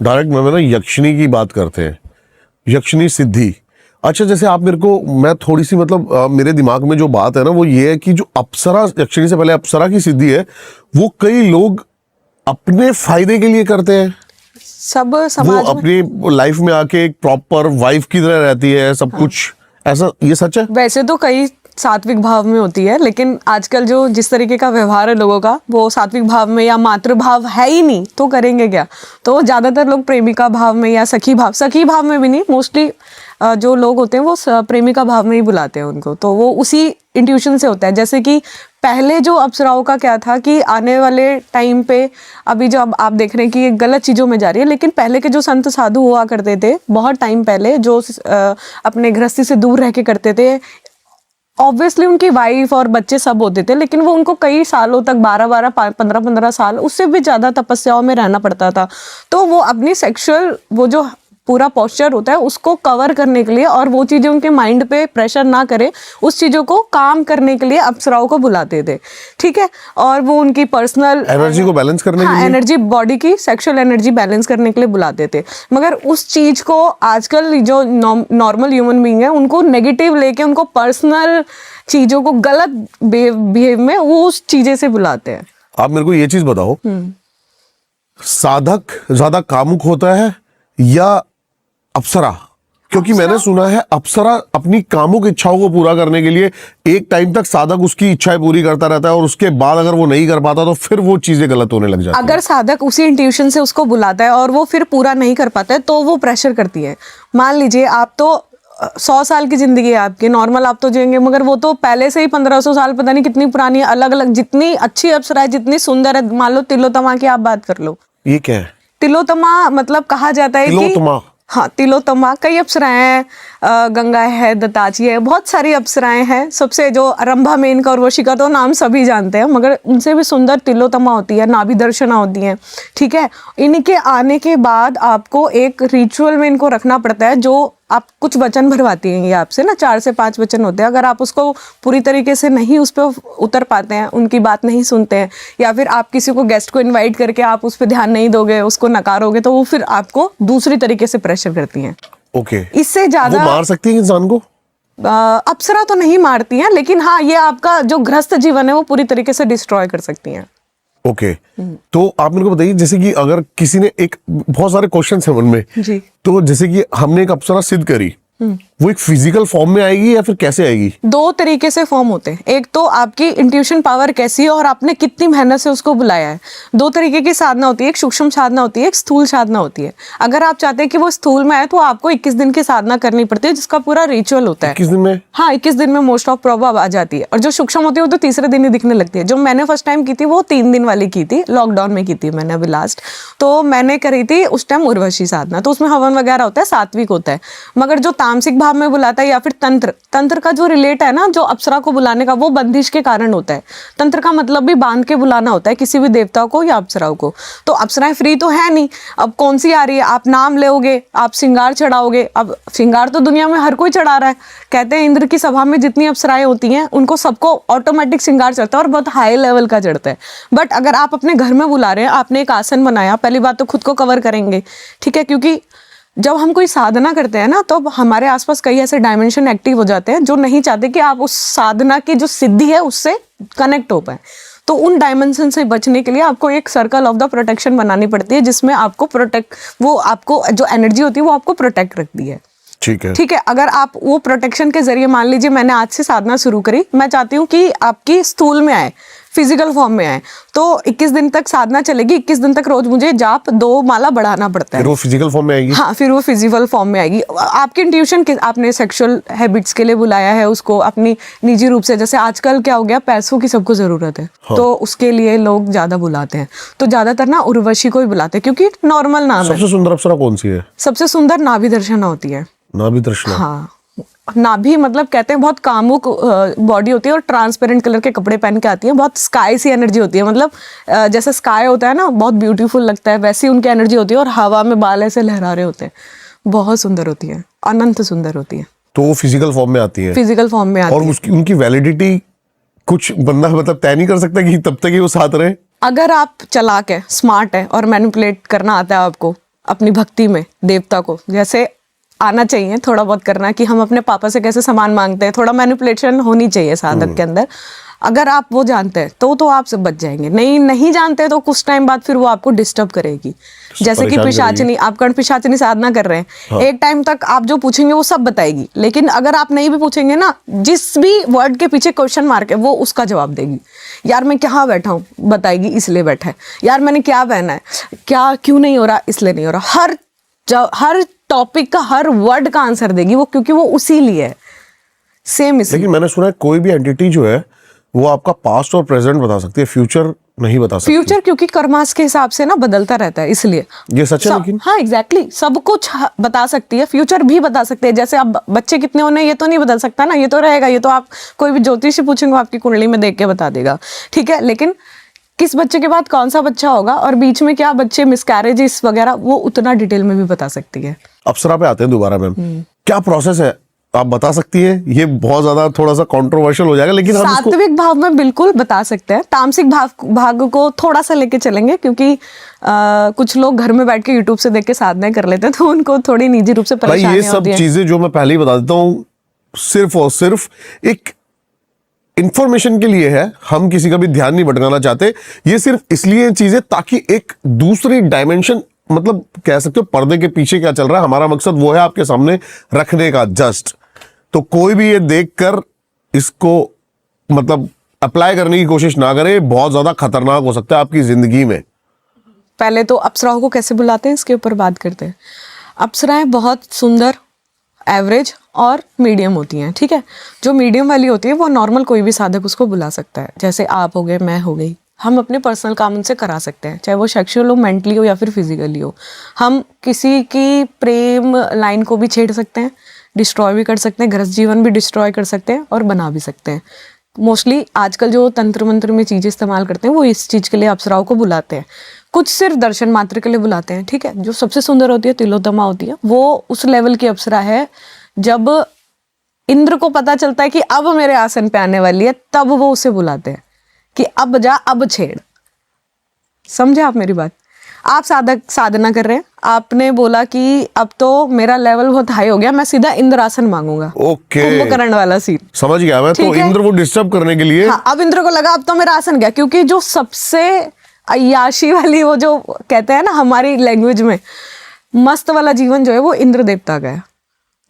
Direct में ना यक्षिणी की बात करते हैं, यक्षिणी सिद्धि। अच्छा, जैसे आप मेरे को, मैं थोड़ी सी मतलब मेरे दिमाग में जो बात है ना वो ये है कि जो अप्सरा, यक्षिणी से पहले अप्सरा की सिद्धि है, वो कई लोग अपने फायदे के लिए करते हैं। सब वो समाज में अपनी लाइफ में आके एक प्रॉपर वाइफ की तरह रहती है, सब कुछ ऐसा, ये सच है? वैसे तो कई सात्विक भाव में होती है, लेकिन आजकल जो जिस तरीके का व्यवहार है लोगों का, वो सात्विक भाव में या मातृ भाव है ही नहीं, तो करेंगे क्या। तो ज्यादातर लोग प्रेमिका भाव में या सखी भाव में भी नहीं, मोस्टली जो लोग होते हैं वो प्रेमिका भाव में ही बुलाते हैं उनको। तो वो उसी इंट्यूशन से होता है। जैसे कि पहले जो अप्सराओं का क्या था कि आने वाले टाइम पे, अभी जो अब आप देख रहे हैं कि ये गलत चीज़ों में जा रही है, लेकिन पहले के जो संत साधु हुआ करते थे बहुत टाइम पहले, जो अपने गृहस्थी से दूर रह के करते थे, ऑब्वियसली उनकी वाइफ और बच्चे सब होते थे, लेकिन वो उनको कई सालों तक 12-12 15-15 साल, उससे भी ज़्यादा तपस्याओं में रहना पड़ता था। तो वो अपनी सेक्सुअल वो जो पूरा पोस्चर होता है उसको कवर करने के लिए, और वो चीज़ें उनके माइंड पे प्रेशर ना करे, उस चीज़ों को काम करने के लिए अप्सराओं को बुलाते थे। ठीक है, और वो उनकी पर्सनल एनर्जी को बैलेंस करने के लिए, एनर्जी, बॉडी की सेक्सुअल एनर्जी बैलेंस करने के लिए बुलाते थे। मगर उस चीज़ को आजकल जो नॉर्मल ह्यूमन बीइंग है उनको नेगेटिव लेके, उनको पर्सनल चीज़ों को गलत बिहेव में वो उस चीज़ें से बुलाते हैं। आप मेरे को ये चीज बताओ, साधक ज्यादा कामुक होता है या अप्सरा? क्योंकि मैंने सुना है अप्सरा अपनी कामुक इच्छाओं को पूरा करने के लिए एक टाइम तक साधक उसकी इच्छाएं पूरी करता रहता है, और उसके बाद अगर वो नहीं कर पाता तो फिर वो चीजें गलत होने लग जाती हैं। अगर साधक उसी इंट्यूशन से उसको बुलाता है और वो फिर पूरा नहीं कर पाता है तो वो प्रेशर करती है। मान लीजिए आप तो 100 साल की जिंदगी है आपकी, नॉर्मल आप तो जिएंगे, मगर वो तो पहले से ही 1500 साल, पता नहीं कितनी पुरानी है, अलग अलग, जितनी अच्छी अप्सरा है, जितनी सुंदर है। मान लो तिलोत्तमा की आप बात कर लो। ये क्या है तिलोत्तमा? मतलब कहा जाता है तिलोत्तमा? हाँ, तिलोत्तमा, कई अप्सराएं हैं, गंगा है, दत्ताची है, बहुत सारी अप्सराएं हैं। सबसे जो रंभा, मेनका और वशिका तो नाम सभी जानते हैं, मगर उनसे भी सुंदर तिलोत्तमा होती है, नाभि दर्शना होती है। ठीक है, इनके आने के बाद आपको एक रिचुअल में इनको रखना पड़ता है, जो आप कुछ वचन भरवाती हैं ये आपसे ना, 4 से 5 वचन होते हैं। अगर आप उसको पूरी तरीके से नहीं उस पर उतर पाते हैं, उनकी बात नहीं सुनते हैं, या फिर आप किसी को गेस्ट को इनवाइट करके आप उस पर ध्यान नहीं दोगे, उसको नकारोगे, तो वो फिर आपको दूसरी तरीके से प्रेशर करती हैं। ओके। इससे ज्यादा वो मार सकती है इंसान को? अप्सरा तो नहीं मारती हैं, लेकिन हाँ, ये आपका जो गृहस्थ जीवन है वो पूरी तरीके से डिस्ट्रॉय कर सकती हैं। ओके। तो आप मेरे को बताइए, जैसे कि अगर किसी ने, एक बहुत सारे क्वेश्चंस हैं मन में जी। तो जैसे कि हमने एक अप्सरा सिद्ध करी, वो एक फिजिकल फॉर्म में आएगी या फिर कैसे आएगी? 2 तरीके से फॉर्म होते हैं। एक तो आपकी इंट्यूशन पावर कैसी है और आपने कितनी मेहनत से उसको बुलाया है। 2 तरीके की साधना होती है, एक सूक्ष्म साधना होती है, एक स्थूल साधना होती है। अगर आप चाहते हैं कि वो स्थूल में आए तो आपको 21 दिन की साधना करनी पड़ती है, जिसका पूरा रिचुअल होता है। 21 दिन में? हाँ, 21 दिन में मोस्ट ऑफ प्रॉब्लम आ जाती है। और जो सूक्ष्म होती है वो तो तीसरे दिन ही दिखने लगती है। जो मैंने फर्स्ट टाइम की थी वो 3 दिन वाली की थी, लॉकडाउन में की थी मैंने अभी लास्ट। तो मैंने करी थी उस टाइम उर्वशी साधना, तो उसमें हवन वगैरह होता है, सात्विक होता है। मगर जो तामसिक भाव में बुलाता है, या फिर तंत्र का जो रिलेट है ना, जो अप्सरा को बुलाने का, वो बंदिश के कारण होता है। तंत्र का मतलब भी बांध के बुलाना होता है किसी भी देवता को या अप्सराओं को। तो अप्सराएं फ्री तो है नहीं, अब कौन सी आ रही है, आप नाम लोगे, आप श्रृंगार चढ़ाओगे। अब श्रृंगार तो दुनिया में हर कोई चढ़ा रहा है। कहते हैं इंद्र की सभा में जितनी अप्सराएं होती हैं उनको सबको ऑटोमेटिक श्रृंगार चढ़ता है, और बहुत हाई लेवल का चढ़ता है। बट अगर आप अपने घर में बुला रहे हैं, आपने एक आसन बनाया, पहली बात तो खुद को कवर करेंगे। ठीक है, क्योंकि जब हम कोई साधना करते हैं ना, तो हमारे आसपास कई ऐसे डायमेंशन एक्टिव हो जाते हैं जो नहीं चाहते कि आप उस साधना की जो सिद्धि है उससे कनेक्ट हो पाए। तो उन डायमेंशन से बचने के लिए आपको एक सर्कल ऑफ द प्रोटेक्शन बनानी पड़ती है, जिसमें आपको वो आपको जो एनर्जी होती है वो आपको प्रोटेक्ट रखती है। ठीक है। ठीक है, अगर आप वो प्रोटेक्शन के जरिए, मान लीजिए मैंने आज से साधना शुरू करी, मैं चाहती हूँ कि आपकी स्थूल में आए, फिजिकल फॉर्म में आए, तो 21 दिन तक साधना चलेगी। 21 दिन तक रोज मुझे जाप 2 माला बढ़ाना पड़ता है। फिर वो फिजिकल फॉर्म में आएगी? हाँ, फिर वो फिजिकल फॉर्म में आएगी। आपकी इंट्यूशन, आपने सेक्सुअल हैबिट्स के लिए बुलाया है उसको, अपनी निजी रूप से, जैसे आजकल क्या हो गया, पैसों की सबको जरूरत है। हाँ। तो उसके लिए लोग ज्यादा बुलाते हैं, तो ज्यादातर ना उर्वशी को ही बुलाते हैं, क्योंकि नॉर्मल नाम है। सबसे सुंदर अप्सरा कौन सी है? सबसे सुंदर नाभि दर्शना होती है। नाभि दर्शना? हाँ, नाभि मतलब कहते हैं बहुत कामुक बॉडी होती है, और ट्रांसपेरेंट कलर के कपड़े पहन के आती है, बहुत स्काई सी एनर्जी होती है। मतलब जैसे स्काई होता है ना, बहुत ब्यूटीफुल लगता है, वैसी उनकी एनर्जी होती है, और हवा में बाल ऐसे लहरा रहे होते हैं, बहुत सुंदर होती है, अनंत सुंदर होती है। तो वो फिजिकल फॉर्म में आती है? फिजिकल फॉर्म में आती है। और उसकी, उनकी वैलिडिटी कुछ बंदा मतलब तय नहीं कर सकता कि तब तक ही वो साथ रहे? अगर आप चालाक है, स्मार्ट है और मैनिपुलेट करना आता है आपको, अपनी भक्ति में देवता को जैसे आना चाहिए, थोड़ा बहुत करना, कि हम अपने पापा से कैसे सामान मांगते हैं, थोड़ा मैनिपुलेशन होनी चाहिए साधक के अंदर। अगर आप वो जानते हैं तो आप से बच जाएंगे। नहीं जानते तो कुछ टाइम बाद फिर वो आपको डिस्टर्ब करेगी। जैसे कि परेशान पिशाचिनी, आप कर्ण पिशाचिनी साधना कर रहे हैं, एक टाइम तक आप जो पूछेंगे वो सब बताएगी, लेकिन अगर आप नहीं भी पूछेंगे ना, जिस भी वर्ड के पीछे क्वेश्चन मार्क है वो उसका जवाब देगी। यार मैं कहाँ बैठा हूँ, बताएगी इसलिए बैठा है। यार मैंने क्या पहना है, क्या क्यों नहीं हो रहा, इसलिए नहीं हो रहा। हर टॉपिक का हर वर्ड का आंसर देगी वो, क्योंकि वो उसी लिए है, सेम इसलिए। लेकिन मैंने सुना है कोई भी एंटिटी जो है वो आपका पास्ट और प्रेजेंट बता सकती है, फ्यूचर नहीं बता सकती। फ्यूचर क्योंकि कर्मास के हिसाब से ना बदलता रहता है, इसलिए ये सच है। लेकिन हाँ एग्जैक्टली सब कुछ बता सकती है, फ्यूचर भी बता सकते हैं। जैसे अब बच्चे कितने होने ये तो नहीं बदल सकता ना, ये तो रहेगा, ये तो आप कोई भी ज्योतिष से पूछेंगे आपकी कुंडली में देख के बता देगा, ठीक है। लेकिन किस बच्चे के बाद कौन सा बच्चा होगा और बीच में क्या बच्चे मिसकैरेजेस वगैरह, वो उतना डिटेल में भी बता सकती है। अप्सरा पे आते हैं दोबारा मैम, क्या प्रोसेस है आप बता सकती हैं? ये बहुत ज्यादा थोड़ा सा कंट्रोवर्शियल हो जाएगा, लेकिन हम इसको सात्विक भाव में बिल्कुल बता सकते हैं। तामसिक भाग को थोड़ा सा लेके चलेंगे, क्योंकि कुछ लोग घर में बैठ के यूट्यूब से देख के साधनाएं कर लेते हैं, तो उनको थोड़ी निजी रूप से भाई ये परेशानी सब होती है। चीजें जो मैं पहले ही बता देता हूँ सिर्फ और सिर्फ एक इंफॉर्मेशन के लिए है, हम किसी का भी ध्यान नहीं भटकाना चाहते। ये सिर्फ इसलिए चीजें ताकि एक दूसरी डायमेंशन, मतलब कह सकते हो पर्दे के पीछे क्या चल रहा है, हमारा मकसद वो है आपके सामने रखने का जस्ट। तो कोई भी ये देखकर इसको मतलब अप्लाई करने की कोशिश ना करे, बहुत ज्यादा खतरनाक हो सकता है आपकी जिंदगी में। पहले तो अप्सराओं को कैसे बुलाते हैं इसके ऊपर बात करते हैं। अप्सराएं बहुत सुंदर, एवरेज और मीडियम होती हैं, ठीक है। जो मीडियम वाली होती है वो नॉर्मल कोई भी साधक उसको बुला सकता है, जैसे आप हो गए, मैं हो गई। हम अपने पर्सनल काम उनसे करा सकते हैं, चाहे वो सेक्सुअल हो, मेंटली हो या फिर फिजिकली हो। हम किसी की प्रेम लाइन को भी छेड़ सकते हैं, डिस्ट्रॉय भी कर सकते हैं, गृहस्थ जीवन भी डिस्ट्रॉय कर सकते हैं और बना भी सकते हैं। मोस्टली आजकल जो तंत्र मंत्र में चीज़ें इस्तेमाल करते हैं वो इस चीज़ के लिए अप्सराओं को बुलाते हैं। कुछ सिर्फ दर्शन मात्र के लिए बुलाते हैं, ठीक है। जो सबसे सुंदर होती है, तिलोत्तमा होती है, वो उस लेवल की अप्सरा है जब इंद्र को पता चलता है कि अब मेरे आसन पे आने वाली है, तब वो उसे बुलाते हैं कि अब जा, अब छेड़। समझे आप मेरी बात? आप साधना कर रहे हैं, आपने बोला कि अब तो मेरा लेवल बहुत हाई हो गया, मैं सीधा इंद्र आसन मांगूंगा। ओके, कुंभकर्ण वाला सीन समझ गया मैं। तो ठीक है? इंद्र को डिस्टर्ब करने के लिए हाँ, अब इंद्र को लगा अब तो मेरा आसन गया, क्योंकि जो सबसे अय्याशी वाली, वो जो कहते हैं ना हमारी लैंग्वेज में, मस्त वाला जीवन जो है वो इंद्र देवता का है।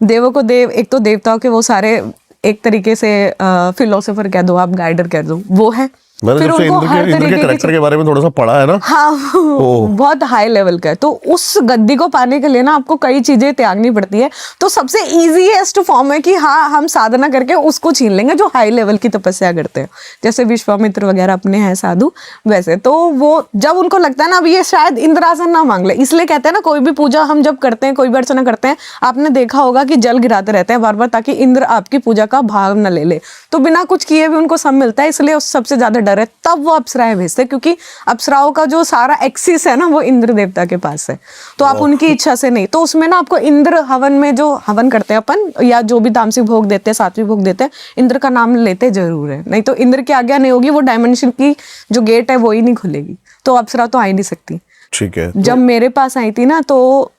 देवों को देव, एक तो देवताओं के वो सारे एक तरीके से फिलोसोफर कह दो आप, गाइडर कह दो, वो है। मैंने फिर जब से उनको हर इंद्र के तरीके कैरेक्टर के बारे में थोड़ा सा पढ़ा है ना, हाँ बहुत हाई लेवल का है। तो उस गद्दी को पाने के लिए ना आपको कई चीजें त्यागनी पड़ती है। तो सबसे इजीएस्ट फॉर्म है कि हाँ, हम साधना करके उसको छीन लेंगे जो हाई लेवल की तपस्या करते हैं, जैसे विश्वामित्र वगैरह अपने हैं साधु वैसे। तो वो जब उनको लगता है ना अब ये शायद इंद्रासन ना मांग ले, इसलिए कहते हैं ना कोई भी पूजा हम जब करते हैं, कोई भी अर्चना करते हैं, आपने देखा होगा कि जल गिराते रहते हैं बार बार, ताकि इंद्र आपकी पूजा का भाग न ले ले। तो बिना कुछ किए भी उनको सब मिलता है, इसलिए उस सबसे ज्यादा डर है। तब वो अप्सराएं भेजते हैं, क्योंकि अप्सराओं का जो सारा एक्सिस है ना वो इंद्र देवता के पास है। तो आप उनकी इच्छा से नहीं, तो उसमें ना आपको इंद्र हवन में जो हवन करते हैं अपन, या जो भी तामसिक भोग देते हैं, सात्विक भोग देते हैं, इंद्र का नाम लेते जरूर है, नहीं तो इंद्र की आज्ञा नहीं होगी, वो डायमेंशन की जो गेट है वो ही नहीं खुलेगी, तो अप्सरा तो आ ही नहीं सकती। ठीक है। जब मेरे पास आई थी ना, तो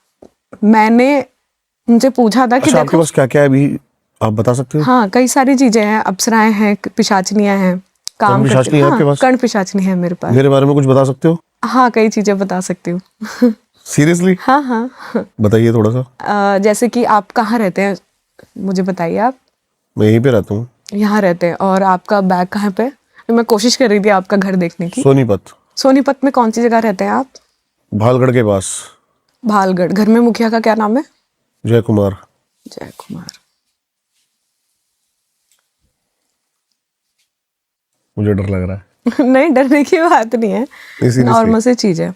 मैंने उनसे पूछा था कि अच्छा, आपके देखो, पास क्या क्या है अभी आप बता सकते हो? हाँ कई सारी चीजें हैं, अप्सराएं हैं, पिशाचनियां हैं, काम कर्ण पिशाचनी है आपके पास? कर्ण पिशाचनी है मेरे पास। मेरे बारे में कुछ बता सकते हो? हाँ कई चीजें बता सकती हूँ। सीरियसली? हाँ हाँ। बताइए थोड़ा सा। जैसे कि आप कहाँ रहते हैं, मुझे बताइए आप। मैं यहीं पे रहता हूँ। यहाँ रहते हैं, और आपका बैग कहाँ पे? मैं कोशिश कर रही थी आपका घर देखने की। सोनीपत। सोनीपत में कौन सी जगह रहते हैं आप? भालगढ़ के पास। भालगढ़। घर में मुखिया का क्या नाम है? जय कुमार। जय कुमार। मुझे डर लग रहा है। नहीं, डरने की बात नहीं है, नॉर्मल सी चीज है।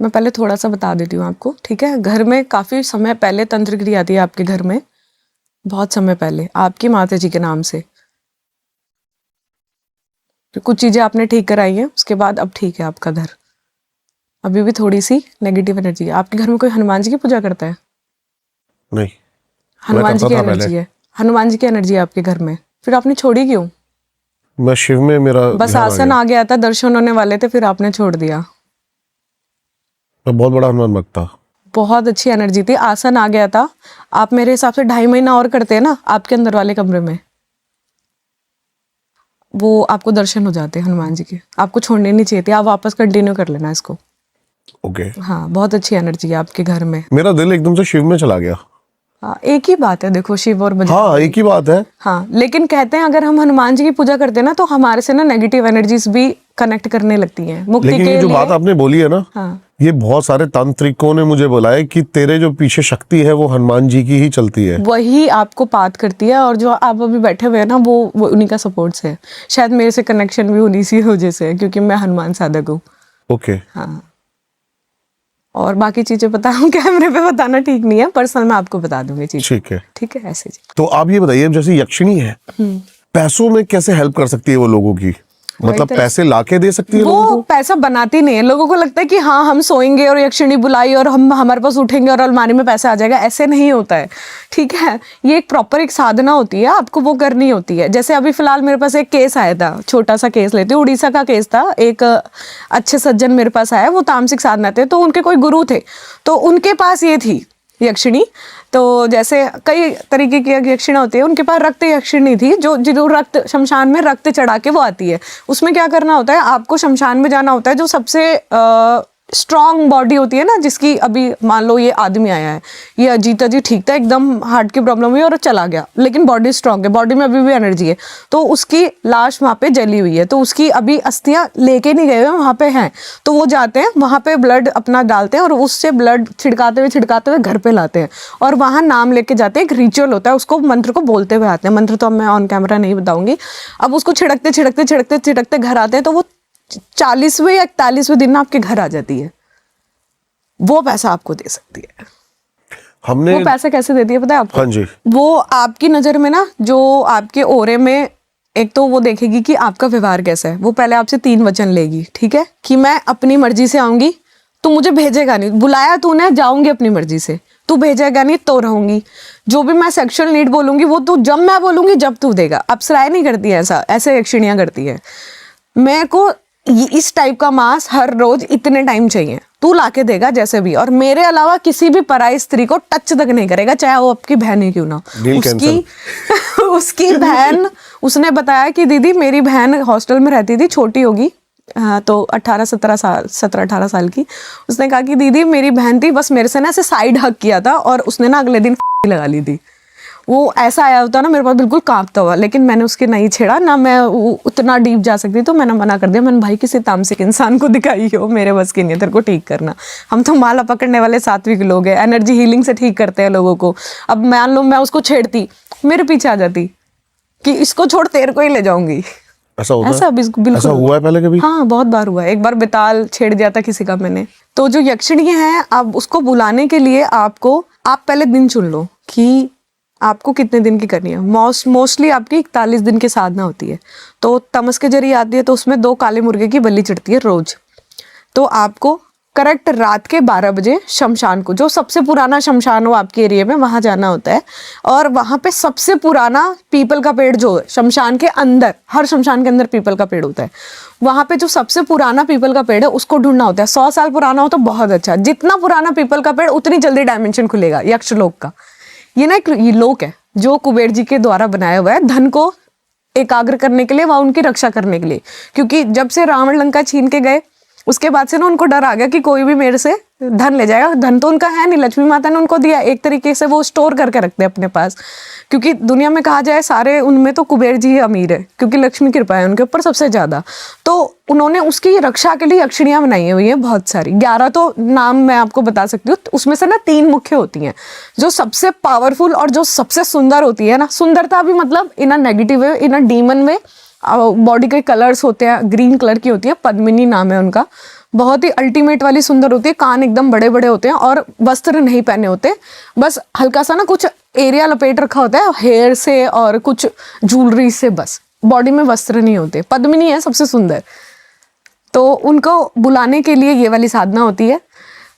मैं पहले थोड़ा सा बता देती हूँ आपको, ठीक है। घर में काफी समय पहले तंत्र क्रिया थी आपके घर में, बहुत समय पहले, आपकी माता जी के नाम से। तो कुछ चीजें आपने ठीक कराई हैं, उसके बाद अब ठीक है आपका घर। अभी भी थोड़ी सी नेगेटिव एनर्जी है आपके घर में। कोई हनुमान जी की पूजा करता है? नहीं, हनुमान जी की एनर्जी है, हनुमान जी की एनर्जी है आपके घर में, फिर आपने छोड़ी क्यों? मैं शिव में मेरा बस आसन आ गया था, दर्शन होने वाले थे, फिर आपने छोड़ दिया। मैं बहुत बड़ा हनुमान भक्त था। बहुत अच्छी एनर्जी थी, आसन आ गया था। आप मेरे हिसाब से 2.5 महीना और करते हैं ना आपके अंदर वाले कमरे में, वो आपको दर्शन हो जाते हैं हनुमान जी के। आपको छोड़ने नहीं चाहिए थे, आप वापस कंटिन्यू कर लेना इसको। ओके। हाँ, बहुत अच्छी एनर्जी है आपके घर में। मेरा दिल एकदम से शिव में चला गया। हाँ, एक ही बात है देखो, शिव और बजरंग। हाँ, एक ही बात है। हाँ, लेकिन कहते हैं अगर हम हनुमान जी की पूजा करते हैं ना तो हमारे से ना नेगेटिव एनर्जीज भी कनेक्ट करने लगती हैं मुक्ति लेकिन के ये जो लिए। बात आपने बोली है ना, हाँ, ये बहुत सारे तांत्रिकों ने मुझे बोला है कि तेरे जो पीछे शक्ति है वो हनुमान जी की ही चलती है। वही आपको पाथ करती है, और जो आप अभी बैठे हुए हैं ना वो उन्हीं का सपोर्ट से है। शायद मेरे से कनेक्शन भी उन्हीं सी वजह से है, क्योंकि मैं हनुमान साधक हूँ। ओके। हाँ, और बाकी चीजें बताऊं कैमरे पे बताना ठीक नहीं है, पर्सनल मैं आपको बता दूंगी चीज। ठीक है। ठीक है, ऐसे जी। तो आप ये बताइए, जैसे यक्षिणी है, पैसों में कैसे हेल्प कर सकती है वो लोगों की? मतलब तो पैसे लाके दे सकती है लोगों वो को? पैसा बनाती नहीं है। लोगों को लगता है कि हाँ हम सोएंगे और यक्षिणी बुलाई और हम हमारे पास उठेंगे और अलमारी में पैसा आ जाएगा। ऐसे नहीं होता है, ठीक है। ये एक प्रॉपर एक साधना होती है, आपको वो करनी होती है। जैसे अभी फिलहाल मेरे पास एक केस आया था, छोटा सा केस लेती हूँ, उड़ीसा का केस था। एक अच्छे सज्जन मेरे पास आया, वो तामसिक साधना थे, तो उनके कोई गुरु थे, तो उनके पास ये थी यक्षिणी। तो जैसे कई तरीके की यक्षिणी होती है, उनके पास रक्त यक्षिणी थी, जो रक्त शमशान में रक्त चढ़ा के वो आती है। उसमें क्या करना होता है, आपको शमशान में जाना होता है। जो सबसे स्ट्रॉन्ग बॉडी होती है ना, जिसकी अभी मान लो ये आदमी आया है, ये अजीता जी ठीक था, एकदम हार्ट की प्रॉब्लम हुई और चला गया, लेकिन बॉडी स्ट्रांग है, बॉडी में अभी भी एनर्जी है, तो उसकी लाश वहाँ पे जली हुई है, तो उसकी अभी अस्थियां लेके नहीं गए हुए, वहाँ पे हैं। तो वो जाते हैं वहाँ पे, ब्लड अपना डालते हैं और उससे ब्लड छिड़काते हुए घर पे लाते हैं और वहाँ नाम लेके जाते हैं। एक रिचुअल होता है, उसको मंत्र को बोलते हुए आते हैं। मंत्र तो अब मैं ऑन कैमरा नहीं बताऊंगी। अब उसको छिड़कते घर आते हैं, तो वो 40वें या 41वें दिन आपके घर आ जाती है। वो पैसा आपको दे सकती है। हमने वो पैसा कैसे देती है पता है आपको? हाँ जी। वो आपकी नजर में ना, जो आपके ओरे में, एक तो वो देखेगी कि आपका व्यवहार कैसा है। वो पहले आपसे 3 वचन लेगी, ठीक है, कि मैं अपनी मर्जी से आऊंगी, तू मुझे भेजेगा नहीं, बुलाया तूने, जाऊंगी अपनी मर्जी से, तू भेजेगा नहीं तो रहूंगी। जो भी मैं सेक्सुअल नीड बोलूंगी वो तू जब मैं बोलूंगी जब तू देगा। अप्सराएं नहीं करती है ऐसा, ऐसे यक्षिणियां करती है। मेरे को इस टाइप का मांस हर रोज इतने टाइम चाहिए, तू लाके देगा जैसे भी, और मेरे अलावा किसी भी पराई स्त्री को टच तक नहीं करेगा, चाहे वो आपकी बहन ही क्यों ना हो। उसकी बहन, उसने बताया कि दीदी मेरी बहन हॉस्टल में रहती थी, छोटी होगी, हाँ, तो 17-18 साल की। उसने कहा कि दीदी मेरी बहन थी, बस मेरे से ना ऐसे साइड हक किया था और उसने ना अगले दिन लगा ली थी। वो ऐसा आया होता ना मेरे पास, बिल्कुल कांपता हुआ, लेकिन मैंने उसके नहीं छेड़ा ना, मैं उतना डीप जा सकती, तो मैंने मना कर दिया। मैंने भाई किसी तामसिक इंसान को दिखाई हो, मेरे बस की नहीं है तेरे को ठीक करना। हम तो माला पकड़ने वाले सात्विक लोग हैं, एनर्जी हीलिंग से ठीक करते हैं लोगों को। अब मान लो मैं उसको छेड़ती, मेरे पीछे आ जाती कि इसको छोड़ तेरे को ही ले जाऊंगी। ऐसा होता है? ऐसा बिल्कुल ऐसा हुआ है पहले कभी? हाँ, बहुत बार हुआ है। एक बार बेताल छेड़ दिया था किसी का मैंने। तो जो यक्षिणी है, अब उसको बुलाने के लिए आप पहले दिन चुन लो कि आपको कितने दिन की करनी है। मोस्टली आपकी 41 दिन की साधना होती है। तो तमस के जरिए आती है, तो उसमें 2 काले मुर्गे की बलि चढ़ती है रोज। तो आपको करेक्ट रात के 12 बजे शमशान को, जो सबसे पुराना शमशान हो आपके एरिया में, वहां जाना होता है। और वहां पे सबसे पुराना पीपल का पेड़ जो है शमशान के अंदर, हर शमशान के अंदर पीपल का पेड़ होता है, वहां पे जो सबसे पुराना पीपल का पेड़ है उसको ढूंढना होता है। 100 साल पुराना हो तो बहुत अच्छा, जितना पुराना पीपल का पेड़ उतनी जल्दी डायमेंशन खुलेगा यक्ष लोक का। ये ना एक ये लोक है जो कुबेर जी के द्वारा बनाया हुआ है, धन को एकाग्र करने के लिए, वह उनकी रक्षा करने के लिए। क्योंकि जब से रावण लंका छीन के गए, उसके बाद से ना उनको डर आ गया कि कोई भी मेरे से धन ले जाएगा। धन तो उनका है नहीं, लक्ष्मी माता ने उनको दिया, एक तरीके से वो स्टोर करके रखते हैं अपने पास। क्योंकि दुनिया में कहा जाए सारे उनमें तो कुबेर जी ही अमीर है, क्योंकि लक्ष्मी कृपा है उनके ऊपर सबसे ज्यादा। तो उन्होंने उसकी रक्षा के लिए यक्षिणियां बनाई हुई है बहुत सारी, 11 तो नाम मैं आपको बता सकती हूँ। उसमें से ना 3 मुख्य होती हैं, जो सबसे पावरफुल और जो सबसे सुंदर होती है ना। सुंदरता भी मतलब in a negative way, in a demon way. Body के कलर्स होते हैं, ग्रीन कलर की होती है, पद्मिनी नाम है उनका। बहुत ही अल्टीमेट वाली सुंदर होती है, कान एकदम बड़े बड़े होते हैं और वस्त्र नहीं पहने होते, बस हल्का सा ना कुछ एरिया लपेट रखा होता है हेयर से और कुछ ज्वेलरी से, बस बॉडी में वस्त्र नहीं होते। पद्मिनी है सबसे सुंदर। तो उनको बुलाने के लिए ये वाली साधना होती है।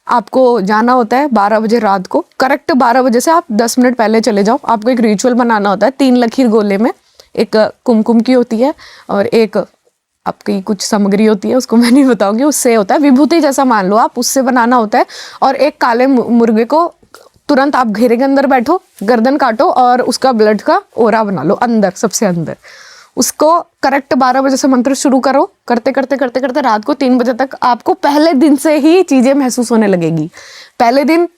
आपको जाना होता है 12 बजे रात को, करेक्ट 12 बजे से आप 10 मिनट पहले चले जाओ। आपको एक रिचुअल बनाना होता है। 3 लकीर गोले में, एक कुमकुम की होती है और एक आपकी कुछ सामग्री होती है, उसको मैं नहीं बताऊंगी, उससे होता है विभूति जैसा मान लो आप, उससे बनाना होता है। और एक काले मुर्गे को तुरंत आप घेरे के अंदर बैठो, गर्दन काटो और उसका ब्लड का ओरा बना लो अंदर, सबसे अंदर। उसको करेक्ट 12 बजे से मंत्र शुरू करो, करते करते करते करते रात को 3 बजे तक आपको पहले दिन से ही चीजें महसूस होने लगेगी। पहले दिन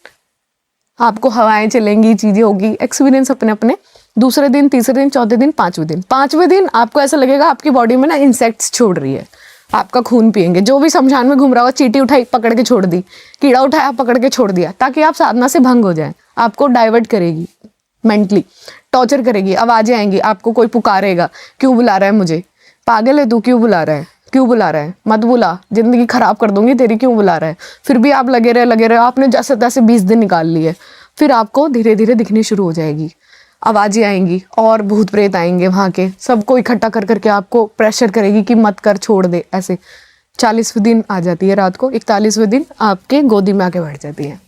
आपको हवाएं चलेंगी, चीजें होगी, एक्सपीरियंस अपने अपने। दूसरे दिन, तीसरे दिन, चौथे दिन, पांचवें दिन आपको ऐसा लगेगा आपकी बॉडी में ना इंसेक्ट्स छोड़ रही है, आपका खून पिएंगे। जो भी शमशान में घूम रहा होगा, चींटी उठाई पकड़ के छोड़ दी, कीड़ा उठाया पकड़ के छोड़ दिया, ताकि आप साधना से भंग हो जाए। आपको डाइवर्ट करेगी, मेंटली टॉर्चर करेगी, आवाजें आएंगी, आपको कोई पुकारेगा, क्यों बुला रहा है मुझे, पागल है तू, क्यों बुला रहा है, क्यों बुला रहा है, मत बुला, जिंदगी खराब कर दूंगी तेरी, क्यों बुला रहा है। फिर भी आप लगे रहे, आपने जैसे तैसे 20 दिन निकाल लिए। फिर आपको धीरे धीरे दिखनी शुरू हो जाएगी, आवाजें आएंगी और भूत प्रेत आएंगे वहां के, सबको इकट्ठा कर करके आपको प्रेशर करेगी कि मत कर, छोड़ दे। ऐसे 40वें दिन आ जाती है रात को, 41वें दिन आपके गोदी में आके बैठ जाती है।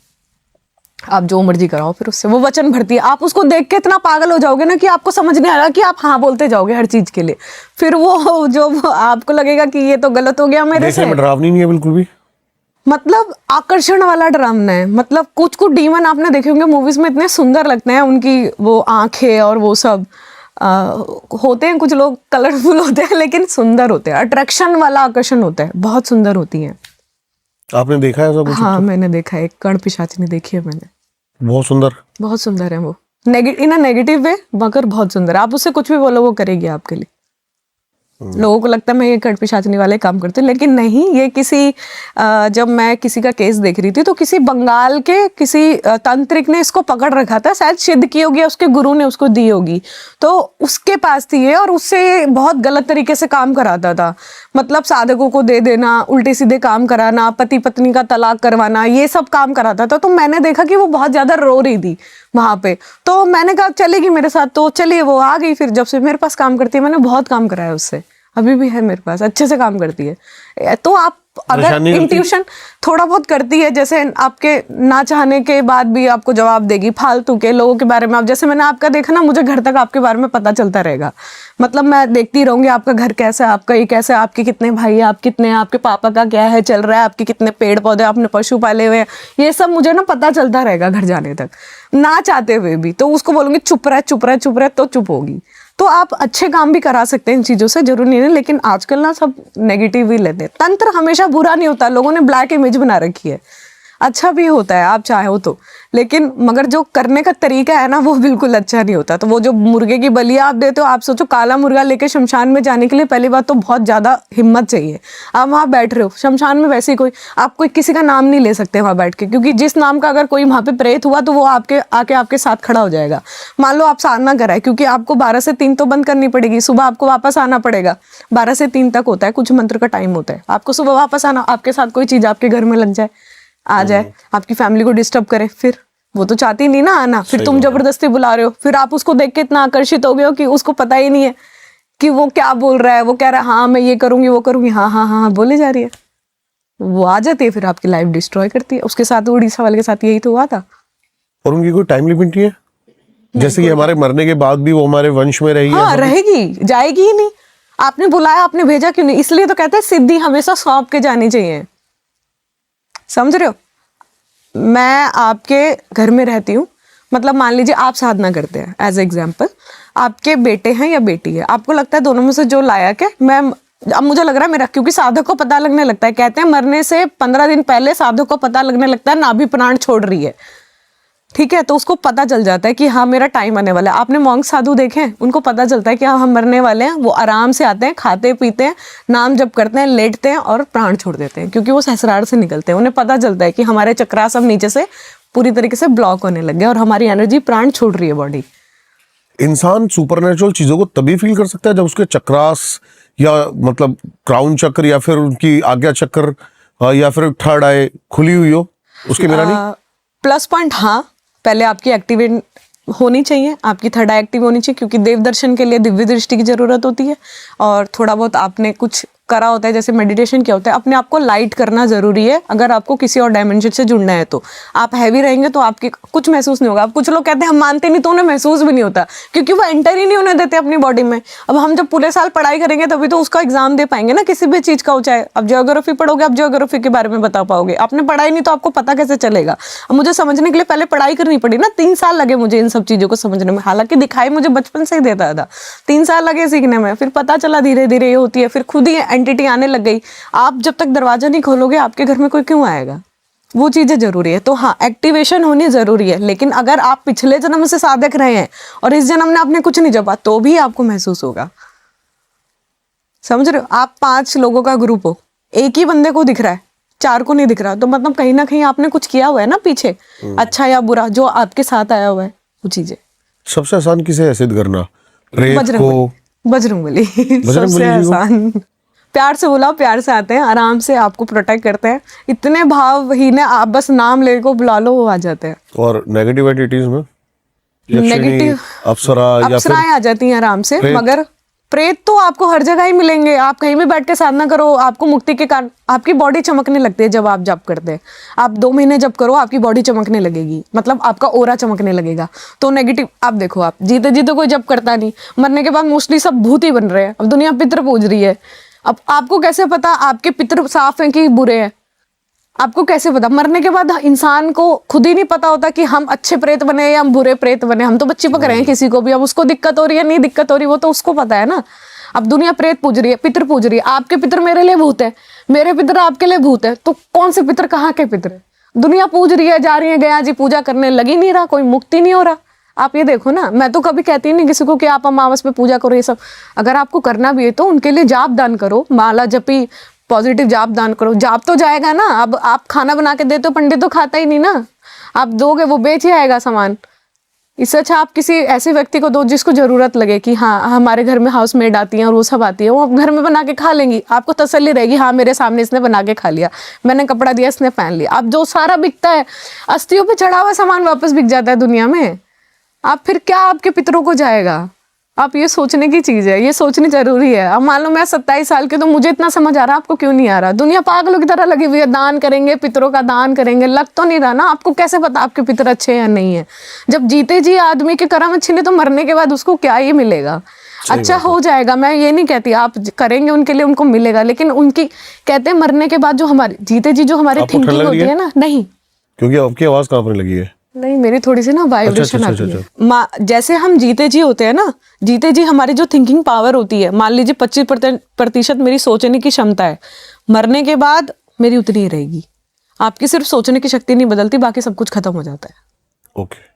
आप जो मर्जी कराओ फिर उससे, वो वचन भरती है। आप उसको देख के इतना पागल हो जाओगे ना कि आपको समझ नहीं आएगा कि आप हाँ बोलते जाओगे हर चीज के लिए। फिर वो जो आपको लगेगा कि ये तो गलत हो गया मेरे से। डरावनी नहीं है बिल्कुल भी, मतलब आकर्षण वाला डरावना है। मतलब कुछ कुछ डीमन आपने देखे होंगे मूवीज में, इतने सुंदर लगते हैं, उनकी वो आंखें और वो सब होते हैं। कुछ लोग कलरफुल होते हैं लेकिन सुंदर होते हैं, अट्रैक्शन वाला आकर्षण होता है, बहुत सुंदर होती हैं। आपने देखा है सब कुछ? हाँ मैंने देखा है, एक कर्ण पिशाचिनी देखी है मैंने, बहुत सुंदर है वो, इन अ नेगेटिव वे, मगर बहुत सुंदर। आप उससे कुछ भी बोलो वो करेगी आपके लिए। लोगों को लगता है मैं ये कर्ण पिशाचिनी वाले काम करती हूँ, लेकिन नहीं। ये किसी जब मैं किसी का केस देख रही थी तो किसी बंगाल के किसी तांत्रिक ने इसको पकड़ रखा था, शायद सिद्ध की होगी, उसके गुरु ने उसको दी होगी, तो उसके पास थी ये, और उससे बहुत गलत तरीके से काम कराता था। मतलब साधकों को दे देना, उल्टे सीधे काम कराना, पति पत्नी का तलाक करवाना, ये सब काम कराता था। तो मैंने देखा कि वो बहुत ज्यादा रो रही थी वहां पे, तो मैंने कहा चलेगी मेरे साथ, तो चलिए वो आ गई। फिर जब से मेरे पास काम करती है, मैंने बहुत काम कराया उससे, अभी भी है मेरे पास, अच्छे से काम करती है। तो आप अगर इंट्यूशन थोड़ा बहुत करती है, जैसे आपके ना चाहने के बाद भी आपको जवाब देगी फालतू के लोगों के बारे में। आप जैसे मैंने आपका देखा ना, मुझे घर तक आपके बारे में पता चलता रहेगा। मतलब मैं देखती रहूंगी आपका घर कैसा है, आपका ये कैसा है, आपके कितने भाई है, आप कितने हैं, आपके पापा का क्या है चल रहा है, आपके कितने पेड़ पौधे, आपने पशु पाले हुए हैं, ये सब मुझे ना पता चलता रहेगा घर जाने तक, ना चाहते हुए भी। तो उसको बोलूंगी चुप रह चुप रह चुप रह, तो चुप होगी। तो आप अच्छे काम भी करा सकते हैं इन चीजों से, जरूरी नहीं है। लेकिन आजकल ना सब नेगेटिव ही लेते हैं। तंत्र हमेशा बुरा नहीं होता, लोगों ने ब्लैक इमेज बना रखी है, अच्छा भी होता है आप चाहो तो, लेकिन मगर जो करने का तरीका है ना वो बिल्कुल अच्छा नहीं होता। तो वो जो मुर्गे की बलिया आप देते हो, आप सोचो काला मुर्गा लेके शमशान में जाने के लिए पहली बात तो बहुत ज्यादा हिम्मत चाहिए। आप वहां बैठ रहे हो शमशान में, वैसे ही आप कोई किसी का नाम नहीं ले सकते वहां बैठ के, क्योंकि जिस नाम का अगर कोई वहां पे प्रेत हुआ तो वो आपके साथ खड़ा हो जाएगा। मान लो आप साधना कराए, क्योंकि आपको 12 से 3 तो बंद करनी पड़ेगी, सुबह आपको वापस आना पड़ेगा, 12 से 3 तक होता है, कुछ मंत्र का टाइम होता है, आपको सुबह वापस आना। आपके साथ कोई चीज आपके घर में लग जाए, आ जाए, आपकी फैमिली को डिस्टर्ब करे, फिर वो तो चाहती नहीं ना आना, फिर तुम जबरदस्ती बुला रहे हो, फिर आप उसको देख के इतना आकर्षित हो गए हो कि उसको पता ही नहीं है कि वो क्या बोल रहा है। वो कह रहा है हाँ मैं ये करूंगी वो करूंगी, हाँ हाँ हाँ बोले जा रही है, वो आ जाती है, फिर आपकी लाइफ डिस्ट्रॉय करती है। उसके साथ उड़ीसा वाले के साथ यही तो हुआ था। और उनकी कोई टाइम लिमिट नहीं है, जैसे कि हमारे मरने के बाद भी वो हमारे वंश में रहेगी? हाँ रहेगी, जाएगी ही नहीं। आपने बुलाया, आपने भेजा क्यों नहीं? इसलिए तो कहते हैं सिद्धि हमेशा सौंप के जानी चाहिए, समझ रहे हो। मैं आपके घर में रहती हूँ, मतलब मान लीजिए आप साधना करते हैं, एज एग्जाम्पल आपके बेटे हैं या बेटी है, आपको लगता है दोनों में से जो लायक है, अब मुझे लग रहा है मेरा, क्योंकि साधक को पता लगने लगता है, कहते हैं मरने से 15 दिन पहले साधक को पता लगने लगता है नाभि प्राण छोड़ रही है, ठीक है, तो उसको पता चल जाता है कि हाँ मेरा टाइम आने वाला है। आपने मॉन्क साधु देखे हैं, उनको पता चलता है कि हाँ हम मरने वाले हैं, वो आराम से आते हैं, खाते पीते हैं, नाम जप करते हैं, लेटते हैं और प्राण छोड़ देते हैं, क्योंकि वो सहस्रार से निकलते हैं। उन्हें पता चलता है कि हमारे चक्रा सब नीचे से पूरी तरीके से ब्लॉक होने लग गए और हमारी एनर्जी प्राण छोड़ रही है बॉडी। इंसान सुपरनेचुरल चीजों को तभी फील कर सकता है जब उसके चक्रास या मतलब क्राउन चक्र या फिर उनकी आज्ञा चक्र या फिर थर्ड आई खुली हुई हो, उसके बिना नहीं। प्लस पॉइंट, हाँ पहले आपकी एक्टिवेट होनी चाहिए, आपकी थर्ड आई एक्टिव होनी चाहिए, क्योंकि देव दर्शन के लिए दिव्य दृष्टि की जरूरत होती है, और थोड़ा बहुत आपने कुछ करा होता है, जैसे मेडिटेशन किया होता है, अपने आप को लाइट करना जरूरी है। अगर आपको किसी और डायमेंशन से जुड़ना है तो आप हैवी रहेंगे तो आपके कुछ महसूस नहीं होगा। अब कुछ लोग कहते हैं हम मानते नहीं, तो उन्हें महसूस भी नहीं होता क्योंकि वो एंटर ही नहीं होने देते अपनी बॉडी में। अब हम जब पूरे साल पढ़ाई करेंगे तभी तो उसका एग्जाम दे पाएंगे ना, किसी भी चीज का हो चाहे। अब ज्योग्राफी पढ़ोगे, आप ज्योग्राफी के बारे में बता पाओगे, आपने पढ़ाई नहीं तो आपको पता कैसे चलेगा। अब मुझे समझने के लिए पहले पढ़ाई करनी पड़ी ना, 3 साल लगे मुझे इन सब चीजों को समझने में। हालांकि दिखाई मुझे बचपन से ही देता था, 3 साल लगे सीखने में, फिर पता चला धीरे धीरे ये होती है, फिर खुद ही एंटिटी आने लग गई। आप जब तक दरवाजा नहीं खोलोगे आपके घर में कोई क्यों आएगा? वो चीजें जरूरी है। तो हाँ, एक्टिवेशन होनी जरूरी है, लेकिन अगर आप पिछले जन्म से साधक रहे हैं और इस जन्म में आपने कुछ नहीं जपा तो भी आपको महसूस होगा। समझ रहे हो? आप 5 लोगों का ग्रुप हो, एक ही बंदे को दिख रहा है, 4 को नहीं दिख रहा, तो मतलब कहीं ना कहीं आपने कुछ किया हुआ है ना पीछे, अच्छा या बुरा, जो आपके साथ आया हुआ है वो चीजें। सबसे आसान किसे है सिद्ध करना? प्रेत को? बजरंगबली सबसे जी को? आसान। प्यार से बुलाओ, प्यार से आते हैं, आराम से आपको प्रोटेक्ट करते हैं। इतने भावहीन है, आप बस नाम लेके को बुला लो, वो आ जाते हैं। और नेगेटिव एटिट्यूड्स में नेगेटिव अप्सरा या फिर अप्सराएं आ जाती हैं आराम से, मगर प्रेत तो आपको हर जगह ही मिलेंगे। आप कहीं भी बैठ के साधना करो, आपको मुक्ति के कारण आपकी बॉडी चमकने लगती है। जब आप जप करते हैं, आप 2 महीने जप करो, आपकी बॉडी चमकने लगेगी, मतलब आपका ओरा चमकने लगेगा। तो नेगेटिव, आप देखो, आप जीते जीते कोई जप करता नहीं, मरने के बाद मोस्टली सब भूत ही बन रहे हैं। अब दुनिया पितर पूज रही है, अब आपको कैसे पता आपके पितर साफ हैं कि बुरे हैं? आपको कैसे पता? मरने के बाद इंसान को खुद ही नहीं पता होता कि हम अच्छे प्रेत बने या हम बुरे प्रेत बने। हम तो बच्चे पक रहे हैं किसी को भी, अब उसको दिक्कत हो रही है नहीं दिक्कत हो रही, वो तो उसको पता है ना। अब दुनिया प्रेत पूज रही है, पितर पूज रही है। आपके पितर मेरे लिए भूत है, मेरे पितर आपके लिए भूत है, तो कौन से पितर कहाँ के पितर है? दुनिया पूज रही है, जा रही है, गया जी पूजा करने लगी नहीं रहा, कोई मुक्ति नहीं हो रहा। आप ये देखो ना, मैं तो कभी कहती नहीं किसी को कि आप अमावस पे पूजा करो, ये सब अगर आपको करना भी है तो उनके लिए जाप दान करो, माला जपी, पॉजिटिव जाप दान करो। जाप तो जाएगा ना। अब आप खाना बना के देते हो, पंडित तो खाता ही नहीं ना, आप दोगे वो बेच ही आएगा सामान। इससे अच्छा आप किसी ऐसे व्यक्ति को दो जिसको जरूरत लगे कि हाँ हमारे घर में हाउस मेड आती है और वो सब आती है, वो घर में बना के खा लेंगी, आपको तसल्ली रहेगी, हाँ मेरे सामने इसने बना के खा लिया, मैंने कपड़ा दिया इसने पहन लिया। अब जो सारा बिकता है, अस्थियों पे चढ़ा हुआ सामान वापस बिक जाता है दुनिया में, आप फिर क्या आपके पितरों को जाएगा? आप ये सोचने की चीज है, ये सोचनी जरूरी है। अब मान लो मैं 27 साल की, तो मुझे इतना समझ आ रहा है, आपको क्यों नहीं आ रहा? दुनिया पागलों की तरह लगी हुई है, दान करेंगे, पितरों का दान करेंगे, लग तो नहीं रहा ना। आपको कैसे पता आपके पितर अच्छे हैं या नहीं है? जब जीते जी आदमी के कर्म अच्छे नहीं तो मरने के बाद उसको क्या ही मिलेगा? अच्छा हो जाएगा, मैं ये नहीं कहती, आप करेंगे उनके लिए उनको मिलेगा, लेकिन उनकी कहते हैं मरने के बाद जो हमारे जीते जी जो हमारी थिंकिंग होती है ना, नहीं क्योंकि आपकी आवाज कांपने लगी है। नहीं, मेरी थोड़ी सी ना वाइब्रेशन आती है। जैसे हम जीते जी होते हैं ना, जीते जी हमारी जो थिंकिंग पावर होती है, मान लीजिए 25% मेरी सोचने की क्षमता है, मरने के बाद मेरी उतनी ही रहेगी। आपकी सिर्फ सोचने की शक्ति नहीं बदलती, बाकी सब कुछ खत्म हो जाता है। ओके।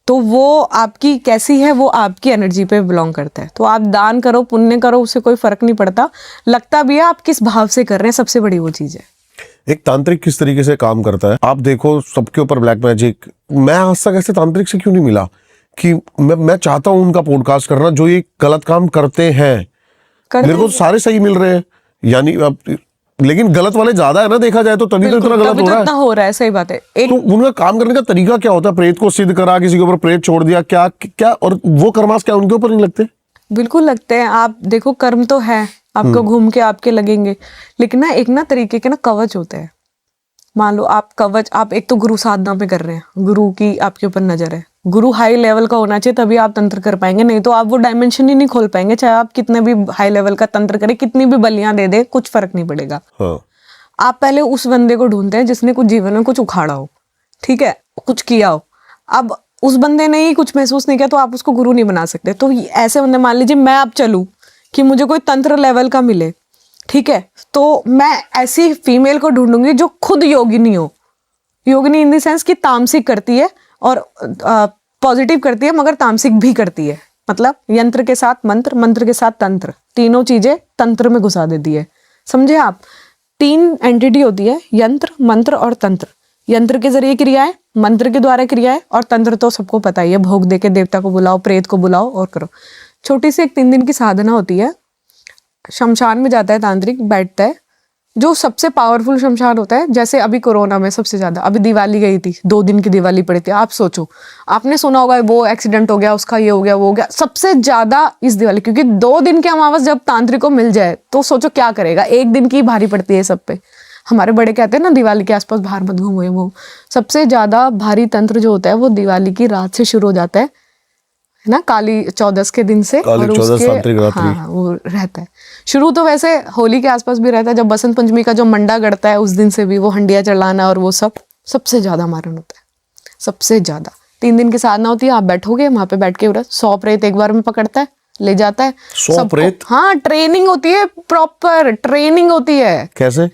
तो वो आपकी कैसी है, वो आपकी एनर्जी पे बिलोंग करता है। तो आप दान करो, पुण्य करो, उससे कोई फर्क नहीं पड़ता। लगता भी है आप किस भाव से कर रहे हैं, सबसे बड़ी वो चीज है। एक तांत्रिक किस तरीके से काम करता है? आप देखो सबके ऊपर ब्लैक मैजिक, मैं आज तक ऐसे तांत्रिक से क्यों नहीं मिला कि मैं चाहता हूं उनका पॉडकास्ट करना जो ये गलत काम करते हैं। मेरे को सारे सही मिल रहे हैं, यानी लेकिन गलत वाले ज्यादा है ना, देखा जाए तो तभी तो इतना गलत हो रहा है। सही बात है। तो उनका काम करने का तरीका क्या होता है? प्रेत को सिद्ध करा, किसी के ऊपर प्रेत छोड़ दिया, क्या क्या, और वो कर्मास क्या उनके ऊपर नहीं लगते? बिल्कुल लगते हैं। आप देखो, कर्म तो है, आपको घूम के आपके लगेंगे, लेकिन ना एक ना तरीके के ना कवच होते हैं। मान लो आप कवच, आप एक तो गुरु साधना पे कर रहे हैं, गुरु की आपके ऊपर नजर है, गुरु हाई लेवल का होना चाहिए तभी आप तंत्र कर पाएंगे, नहीं तो आप वो डायमेंशन ही नहीं खोल पाएंगे। चाहे आप कितने भी हाई लेवल का तंत्र करें, कितनी भी बलियां दे दे, कुछ फर्क नहीं पड़ेगा। हाँ। आप पहले उस बंदे को ढूंढते हैं जिसने कुछ जीवन में कुछ उखाड़ा हो, ठीक है, कुछ किया हो। अब उस बंदे ने ही कुछ महसूस नहीं किया तो आप उसको गुरु नहीं बना सकते। तो ऐसे बंदे, मान लीजिए मैं अब चलूं कि मुझे कोई तंत्र लेवल का मिले, ठीक है, तो मैं ऐसी फीमेल को ढूंढूंगी जो खुद योगिनी हो। योगिनी इन द सेंस कि तामसिक करती है और पॉजिटिव करती है, मगर तामसिक भी करती है। मतलब यंत्र के साथ मंत्र, मंत्र के साथ तंत्र, तीनों चीजें तंत्र में घुसा देती है। समझे आप? 3 एंटिटी होती है, यंत्र, मंत्र और तंत्र। यंत्र के जरिए क्रियाएं, मंत्र के द्वारा क्रियाएं, और तंत्र तो सबको पता ही है, भोग दे के देवता को बुलाओ, प्रेत को बुलाओ और करो। छोटी सी एक 3 दिन की साधना होती है। शमशान में जाता है तांत्रिक, बैठता है, जो सबसे पावरफुल शमशान होता है, जैसे अभी कोरोना में सबसे ज्यादा, अभी दिवाली गई थी, 2 दिन की दिवाली पड़ी थी, आप सोचो, आपने सुना होगा वो एक्सीडेंट हो गया, उसका ये हो गया, वो हो गया, सबसे ज्यादा इस दिवाली, क्योंकि 2 दिन के अमावस जब तांत्रिक को मिल जाए तो सोचो क्या करेगा, 1 दिन की भारी पड़ती है सब पे। हमारे बड़े कहते हैं ना दिवाली के आसपास बाहर मत घूमो, वो सबसे ज्यादा भारी तंत्र जो होता है वो दिवाली की रात से शुरू हो जाता है ना, काली चौदस के दिन से, काली और चौदस, तांत्रिक रात्रि। हाँ, वो रहता है शुरू तो वैसे होली के आसपास भी रहता है, जब बसंत पंचमी का जो मंडा गड़ता है उस दिन से भी वो हंडिया चढ़ाना और वो सब सबसे ज्यादा मारन होता है, सबसे ज्यादा। 3 दिन की साधना होती है, आप बैठोगे वहां पे, बैठ के 100 प्रेत एक बार में पकड़ता है, ले जाता है 100 प्रेत? हाँ, ट्रेनिंग होती है, प्रॉपर ट्रेनिंग होती है, कैसे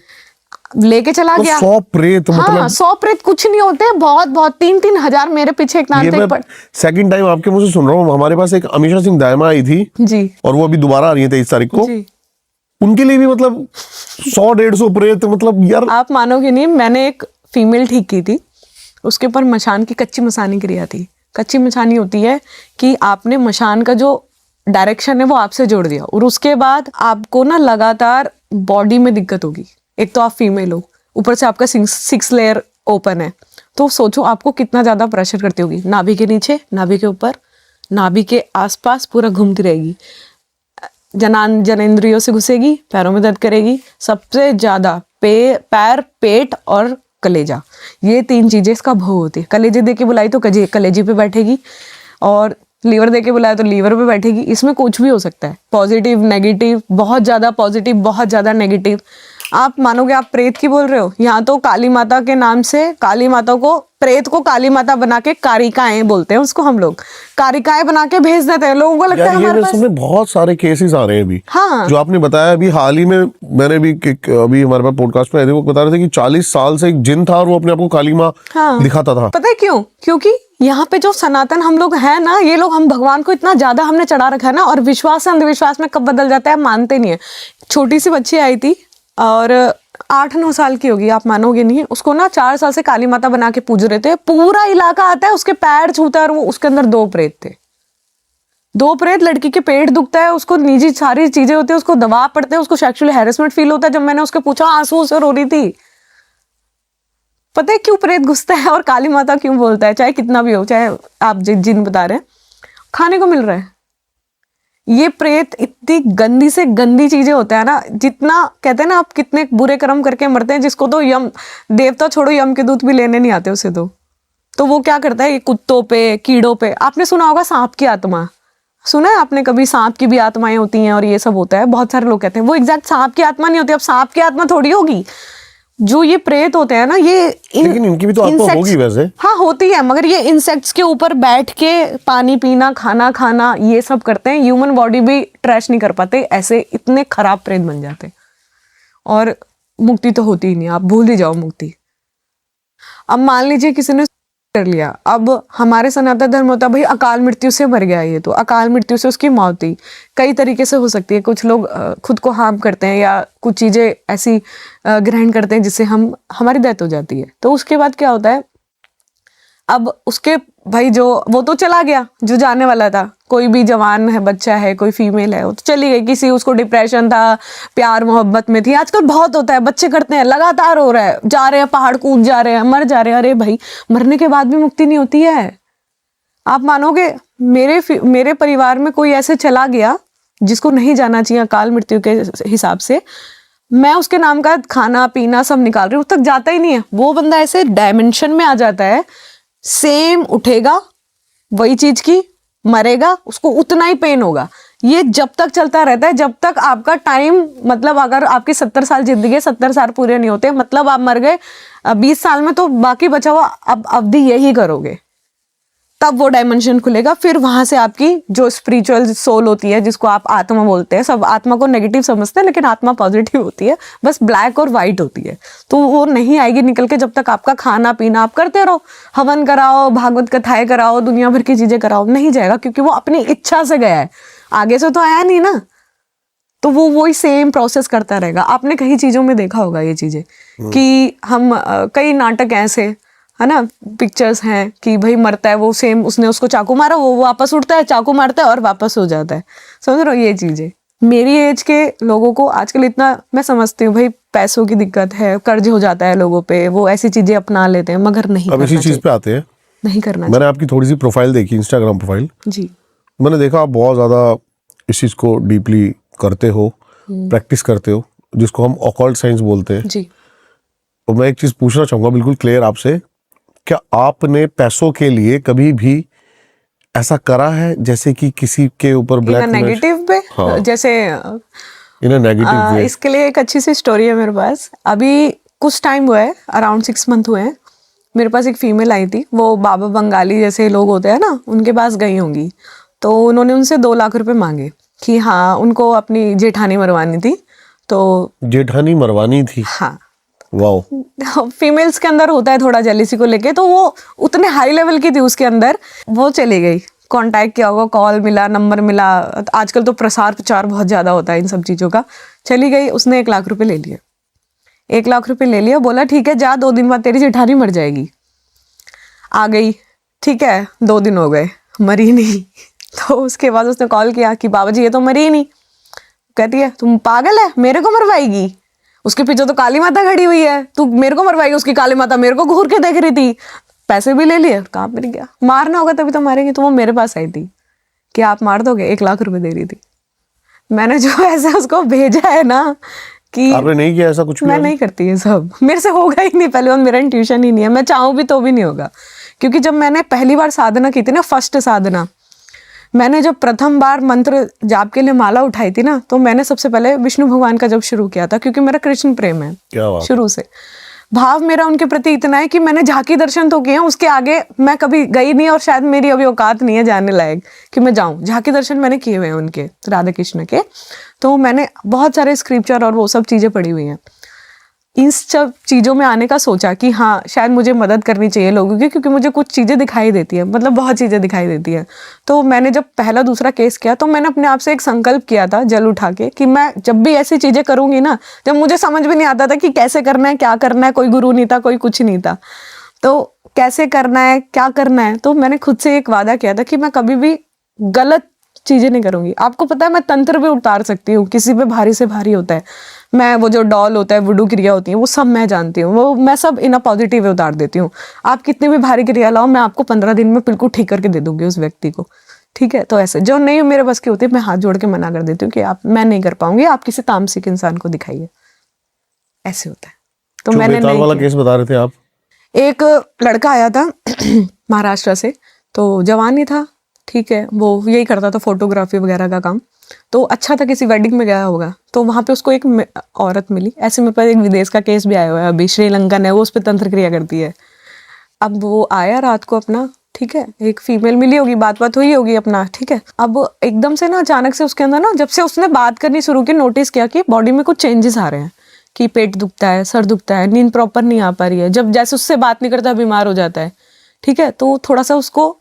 लेके चला तो गया। 100 प्रेत हाँ, मतलब 100 प्रेत कुछ नहीं होते, बहुत बहुत 3-3 हजार। मेरे पीछे एक ये तांत्रिक मैं सेकंड टाइम आपके मुंह से सुन रहा हूँ। हमारे पास एक अमीषा सिंह दायमा आई थी जी और वो अभी दोबारा आ रही है 23 तारीख को, जी। उनके लिए भी मतलब 100-150 प्रेत, मतलब यार आप मानोगे नहीं, मैंने एक फीमेल ठीक की थी, उसके ऊपर मशान की कच्ची मसानी क्रिया थी। कच्ची मसानी होती है कि आपने मशान का जो डायरेक्शन है वो आपसे जोड़ दिया, और उसके बाद आपको ना लगातार बॉडी में दिक्कत होगी। एक तो आप फीमेल हो, ऊपर से आपका 6 लेयर ओपन है, तो सोचो आपको कितना ज्यादा प्रेशर करती होगी, नाभि के नीचे, नाभि के ऊपर, नाभि के आसपास पूरा घूमती रहेगी, जनेंद्रियों से घुसेगी, पैरों में दर्द करेगी, सबसे ज्यादा पैर, पेट और कलेजा, ये 3 चीजें इसका भोग होती है। कलेजे दे के बुलाई तो कलेजे पे बैठेगी, और लीवर दे के बुलाया तो लीवर पे बैठेगी। इसमें कुछ भी हो सकता है, पॉजिटिव नेगेटिव, बहुत ज्यादा पॉजिटिव, बहुत ज्यादा नेगेटिव। आप मानोगे, आप प्रेत की बोल रहे हो, यहाँ तो काली माता के नाम से, काली माता को, प्रेत को काली माता बना के, कारिकाएं बोलते हैं उसको हम लोग, कारिकाएं बना के भेज देते हैं। लोगों को लगता है यार, ये हमारे पास, में बहुत सारे केसेस आ रहे हैं अभी। हाँ, जो आपने बताया अभी हाल ही में, मैंने भी अभी हमारे पास पॉडकास्ट में आए थे, वो बता रहे थे कि 40 साल से एक जिन था और वो अपने आप को काली माँ हाँ, दिखाता था। पता है क्यों? क्योंकि यहाँ पे जो सनातन हम लोग हैं ना, ये लोग, हम भगवान को इतना ज्यादा हमने चढ़ा रखा है ना, और विश्वास से अंधविश्वास में कब बदल जाता है मानते नहीं है। छोटी सी बच्ची आई थी और 8-9 साल की होगी, आप मानोगे नहीं, उसको ना 4 साल से काली माता बना के पूज रहे थे। पूरा इलाका आता है, उसके पैर छूता है, और वो उसके अंदर 2 प्रेत थे, 2 प्रेत। लड़की के पेट दुखता है, उसको निजी सारी चीजें होती है, उसको दबाव पड़ते हैं, उसको सेक्सुअल हैरेसमेंट फील होता है। जब मैंने उसके पूछा, आंसू से रो रही थी। पता है क्यों प्रेत घुसता है और काली माता क्यों बोलता है? चाहे कितना भी हो, चाहे आप जिन बता रहे हैं, खाने को मिल रहा है। ये प्रेत इतनी गंदी से गंदी चीजें होते हैं ना, जितना कहते हैं ना, आप कितने बुरे कर्म करके मरते हैं, जिसको तो यम देवता छोड़ो, यम के दूत भी लेने नहीं आते उसे तो वो क्या करता है, ये कुत्तों पे, कीड़ों पे। आपने सुना होगा सांप की आत्मा, सुना है आपने कभी? सांप की भी आत्माएं होती हैं और ये सब होता है। बहुत सारे लोग कहते हैं वो एग्जैक्ट सांप की आत्मा नहीं होती। अब सांप की आत्मा थोड़ी होगी, जो ये प्रेत होते हैं ना, ये लेकिन इनकी भी तो आत्मा होगी वैसे। हाँ, होती है, मगर ये इंसेक्ट्स के ऊपर बैठ के पानी पीना, खाना खाना, ये सब करते हैं। ह्यूमन बॉडी भी ट्रैश नहीं कर पाते, ऐसे इतने खराब प्रेत बन जाते। और मुक्ति तो होती ही नहीं, आप भूल ही जाओ मुक्ति। अब मान लीजिए किसी ने कर लिया, अब हमारे सनातन धर्म होता है भाई अकाल मृत्यु से मर गया, ये तो अकाल मृत्यु से उसकी मौत हुई। कई तरीके से हो सकती है, कुछ लोग खुद को हार्म करते हैं या कुछ चीजें ऐसी ग्रहण करते हैं जिससे हमारी डेथ हो जाती है। तो उसके बाद क्या होता है, अब उसके भाई जो वो तो चला गया, जो जाने वाला था, कोई भी जवान है, बच्चा है, कोई फीमेल है, वो तो चली गई। किसी उसको डिप्रेशन था, प्यार मोहब्बत में थी, आजकल बहुत होता है, बच्चे करते हैं, लगातार हो रहा है, जा रहे हैं पहाड़ कूद जा रहे हैं, मर जा रहे हैं। अरे भाई, मरने के बाद भी मुक्ति नहीं होती है। आप मानोगे, मेरे परिवार में कोई ऐसे चला गया जिसको नहीं जाना चाहिए अकाल मृत्यु के हिसाब से, मैं उसके नाम का खाना पीना सब निकाल रही हूँ, तक जाता ही नहीं है। वो बंदा ऐसे डायमेंशन में आ जाता है, सेम उठेगा वही चीज की, मरेगा, उसको उतना ही पेन होगा। ये जब तक चलता रहता है, जब तक आपका टाइम, मतलब अगर आपकी 70 साल जिंदगी है, 70 साल पूरे नहीं होते, मतलब आप मर गए 20 साल में, तो बाकी बचा हुआ अब अवधि यही करोगे, तब वो डायमेंशन खुलेगा। फिर वहां से आपकी जो स्पिरिचुअल सोल होती है, जिसको आप आत्मा बोलते हैं, सब आत्मा को नेगेटिव समझते हैं, लेकिन आत्मा पॉजिटिव होती है, बस ब्लैक और व्हाइट होती है। तो वो नहीं आएगी निकल के, जब तक आपका खाना पीना आप करते रहो, हवन कराओ, भागवत कथाएं कराओ, दुनिया भर की चीजें कराओ, नहीं जाएगा, क्योंकि वो अपनी इच्छा से गया है, आगे से तो आया नहीं ना। तो वो वही सेम प्रोसेस करता रहेगा। आपने कई चीजों में देखा होगा ये चीजें, कि हम कई नाटक ऐसे है ना, पिक्चर्स हैं कि भाई मरता है वो, सेम उसने उसको चाकू मारा, वो वापस उठता है, चाकू मारता है और वापस हो जाता है। समझ रहे हो ये चीजें? मेरी एज के लोगों को आजकल इतना मैं समझती हूँ भाई, पैसों की दिक्कत है, कर्ज हो जाता है लोगों पे, वो ऐसी चीजें अपना लेते हैं, मगर नहीं अब इसी करना चीज चाहिए, पे आते हैं। नहीं करना मैंने आपकी थोड़ी सी प्रोफाइल देखी, इंस्टाग्राम प्रोफाइल, चाहिए। जी मैंने देखा आप बहुत ज्यादा इस चीज को डीपली करते हो, प्रैक्टिस करते हो, जिसको हम ऑकल्ट साइंस बोलते हैं। जी। तो मैं एक चीज पूछना चाहूंगा बिल्कुल क्लियर आपसे, क्या आपने पैसों के लिए कभी भी ऐसा करा है जैसे कि किसी के ऊपर इन ब्लैक नेगेटिव पे, हाँ। जैसे इन अ नेगेटिव वे? इसके लिए एक अच्छी सी स्टोरी है मेरे पास। अभी कुछ टाइम हुआ है, अराउंड 6 मंथ हुए हैं, मेरे पास एक फीमेल आई थी। वो बाबा बंगाली जैसे लोग होते हैं ना, उनके पास गई होंगी, तो उन्होंने उनसे 2 लाख रुपए मांगे कि हाँ उनको अपनी जेठानी मरवानी थी। तो जेठानी मरवानी थी? हाँ, वाओ। फीमेल्स के अंदर होता है थोड़ा जेलिसी को लेके, तो वो उतने हाई लेवल की थी उसके अंदर। वो चली गई, कांटेक्ट किया होगा, कॉल मिला, नंबर मिला, आजकल तो प्रसार प्रचार बहुत ज्यादा होता है इन सब चीजों का। चली गई, उसने 1 लाख रुपए ले लिए। 1 लाख रुपए ले लिया, बोला ठीक है जा, 2 दिन बाद तेरी जेठानी मर जाएगी। आ गई, ठीक है, 2 दिन हो गए, मरी नहीं। तो उसके बाद उसने कॉल किया कि बाबा जी ये तो मरी ही नहीं। कहती है तुम पागल है, मेरे को मरवाएगी? उसके पीछे तो काली माता खड़ी हुई है, तू मेरे को मरवाएगी? उसकी काली माता मेरे को घूर के देख रही थी। पैसे भी ले लिए, कहाँ पर गया? मारना होगा तभी तो मारेंगे। तो वो मेरे पास आई थी कि आप मार दोगे, 1 लाख रुपए दे रही थी। मैंने जो ऐसे उसको भेजा है ना कि आपने नहीं किया ऐसा कुछ भी? मैं नहीं करती ये सब, मेरे से होगा ही नहीं, पहले और मेरा इंट्यूशन ही नहीं है, मैं चाहूँ भी तो भी नहीं होगा। क्योंकि जब मैंने पहली बार साधना की थी ना, फर्स्ट साधना, मैंने जब प्रथम बार मंत्र जाप के लिए माला उठाई थी ना, तो मैंने सबसे पहले विष्णु भगवान का जब शुरू किया था, क्योंकि मेरा कृष्ण प्रेम है क्या बात। शुरू से। भाव मेरा उनके प्रति इतना है कि मैंने झांकी दर्शन तो किए हैं, उसके आगे मैं कभी गई नहीं, और शायद मेरी अभी औकात नहीं है जाने लायक कि मैं जाऊं। झांकी दर्शन मैंने किए हुए हैं उनके, राधा कृष्ण के। तो मैंने बहुत सारे स्क्रिप्चर और वो सब चीजें पढ़ी हुई हैं। इन सब चीज़ों में आने का सोचा कि हाँ शायद मुझे मदद करनी चाहिए लोगों की, क्योंकि मुझे कुछ चीज़ें दिखाई देती है, मतलब बहुत चीज़ें दिखाई देती है। तो मैंने जब पहला दूसरा केस किया, तो मैंने अपने आप से एक संकल्प किया था जल उठा के कि मैं जब भी ऐसी चीज़ें करूँगी ना, जब मुझे समझ भी नहीं आता था कि कैसे करना है, क्या करना है, कोई गुरु नहीं था, कोई कुछ नहीं था, तो कैसे करना है, क्या करना है, तो मैंने खुद से एक वादा किया था कि मैं कभी भी गलत चीजें नहीं करूंगी। आपको पता है मैं तंत्र भी उतार सकती हूँ, किसी पे भारी से भारी होता है, मैं वो जो डॉल होता है, वुडू क्रिया होती है, वो सब मैं जानती हूँ, वो मैं सब इन अ पॉजिटिव वे उतार देती हूँ। आप कितनी भी भारी क्रिया लाओ, मैं आपको 15 दिन में बिल्कुल ठीक करके दे दूंगी उस व्यक्ति को, ठीक है। तो ऐसे जो नहीं मेरे बस की होती है, मैं हाथ जोड़ के मना कर देती हूँ कि आप, मैं नहीं कर पाऊंगी, आप किसी तामसिक इंसान को दिखाइए, ऐसे होता है। तो जो मैंने बेताल वाला नहीं केस बता रहे थे आप? एक लड़का आया था महाराष्ट्र से, तो जवान ही था, ठीक है, वो यही करता था फोटोग्राफी वगैरह का काम, तो अच्छा था, किसी वेडिंग में गया होगा, तो वहाँ पे उसको एक औरत मिली। ऐसे मेरे पास एक विदेश का केस भी आया हुआ है अभी, श्रीलंकन है वो, उस पर तंत्र क्रिया करती है। अब वो आया रात को अपना, ठीक है, एक फीमेल मिली होगी, बात हुई होगी अपना, ठीक है। अब एकदम से ना अचानक से उसके अंदर ना, जब से उसने बात करनी शुरू की, नोटिस किया कि बॉडी में कुछ चेंजेस आ रहे हैं, कि पेट दुखता है, सर दुखता है, नींद प्रॉपर नहीं आ पा रही है, जब जैसे उससे बात नहीं करता बीमार हो जाता है, ठीक है। तो थोड़ा सा उसको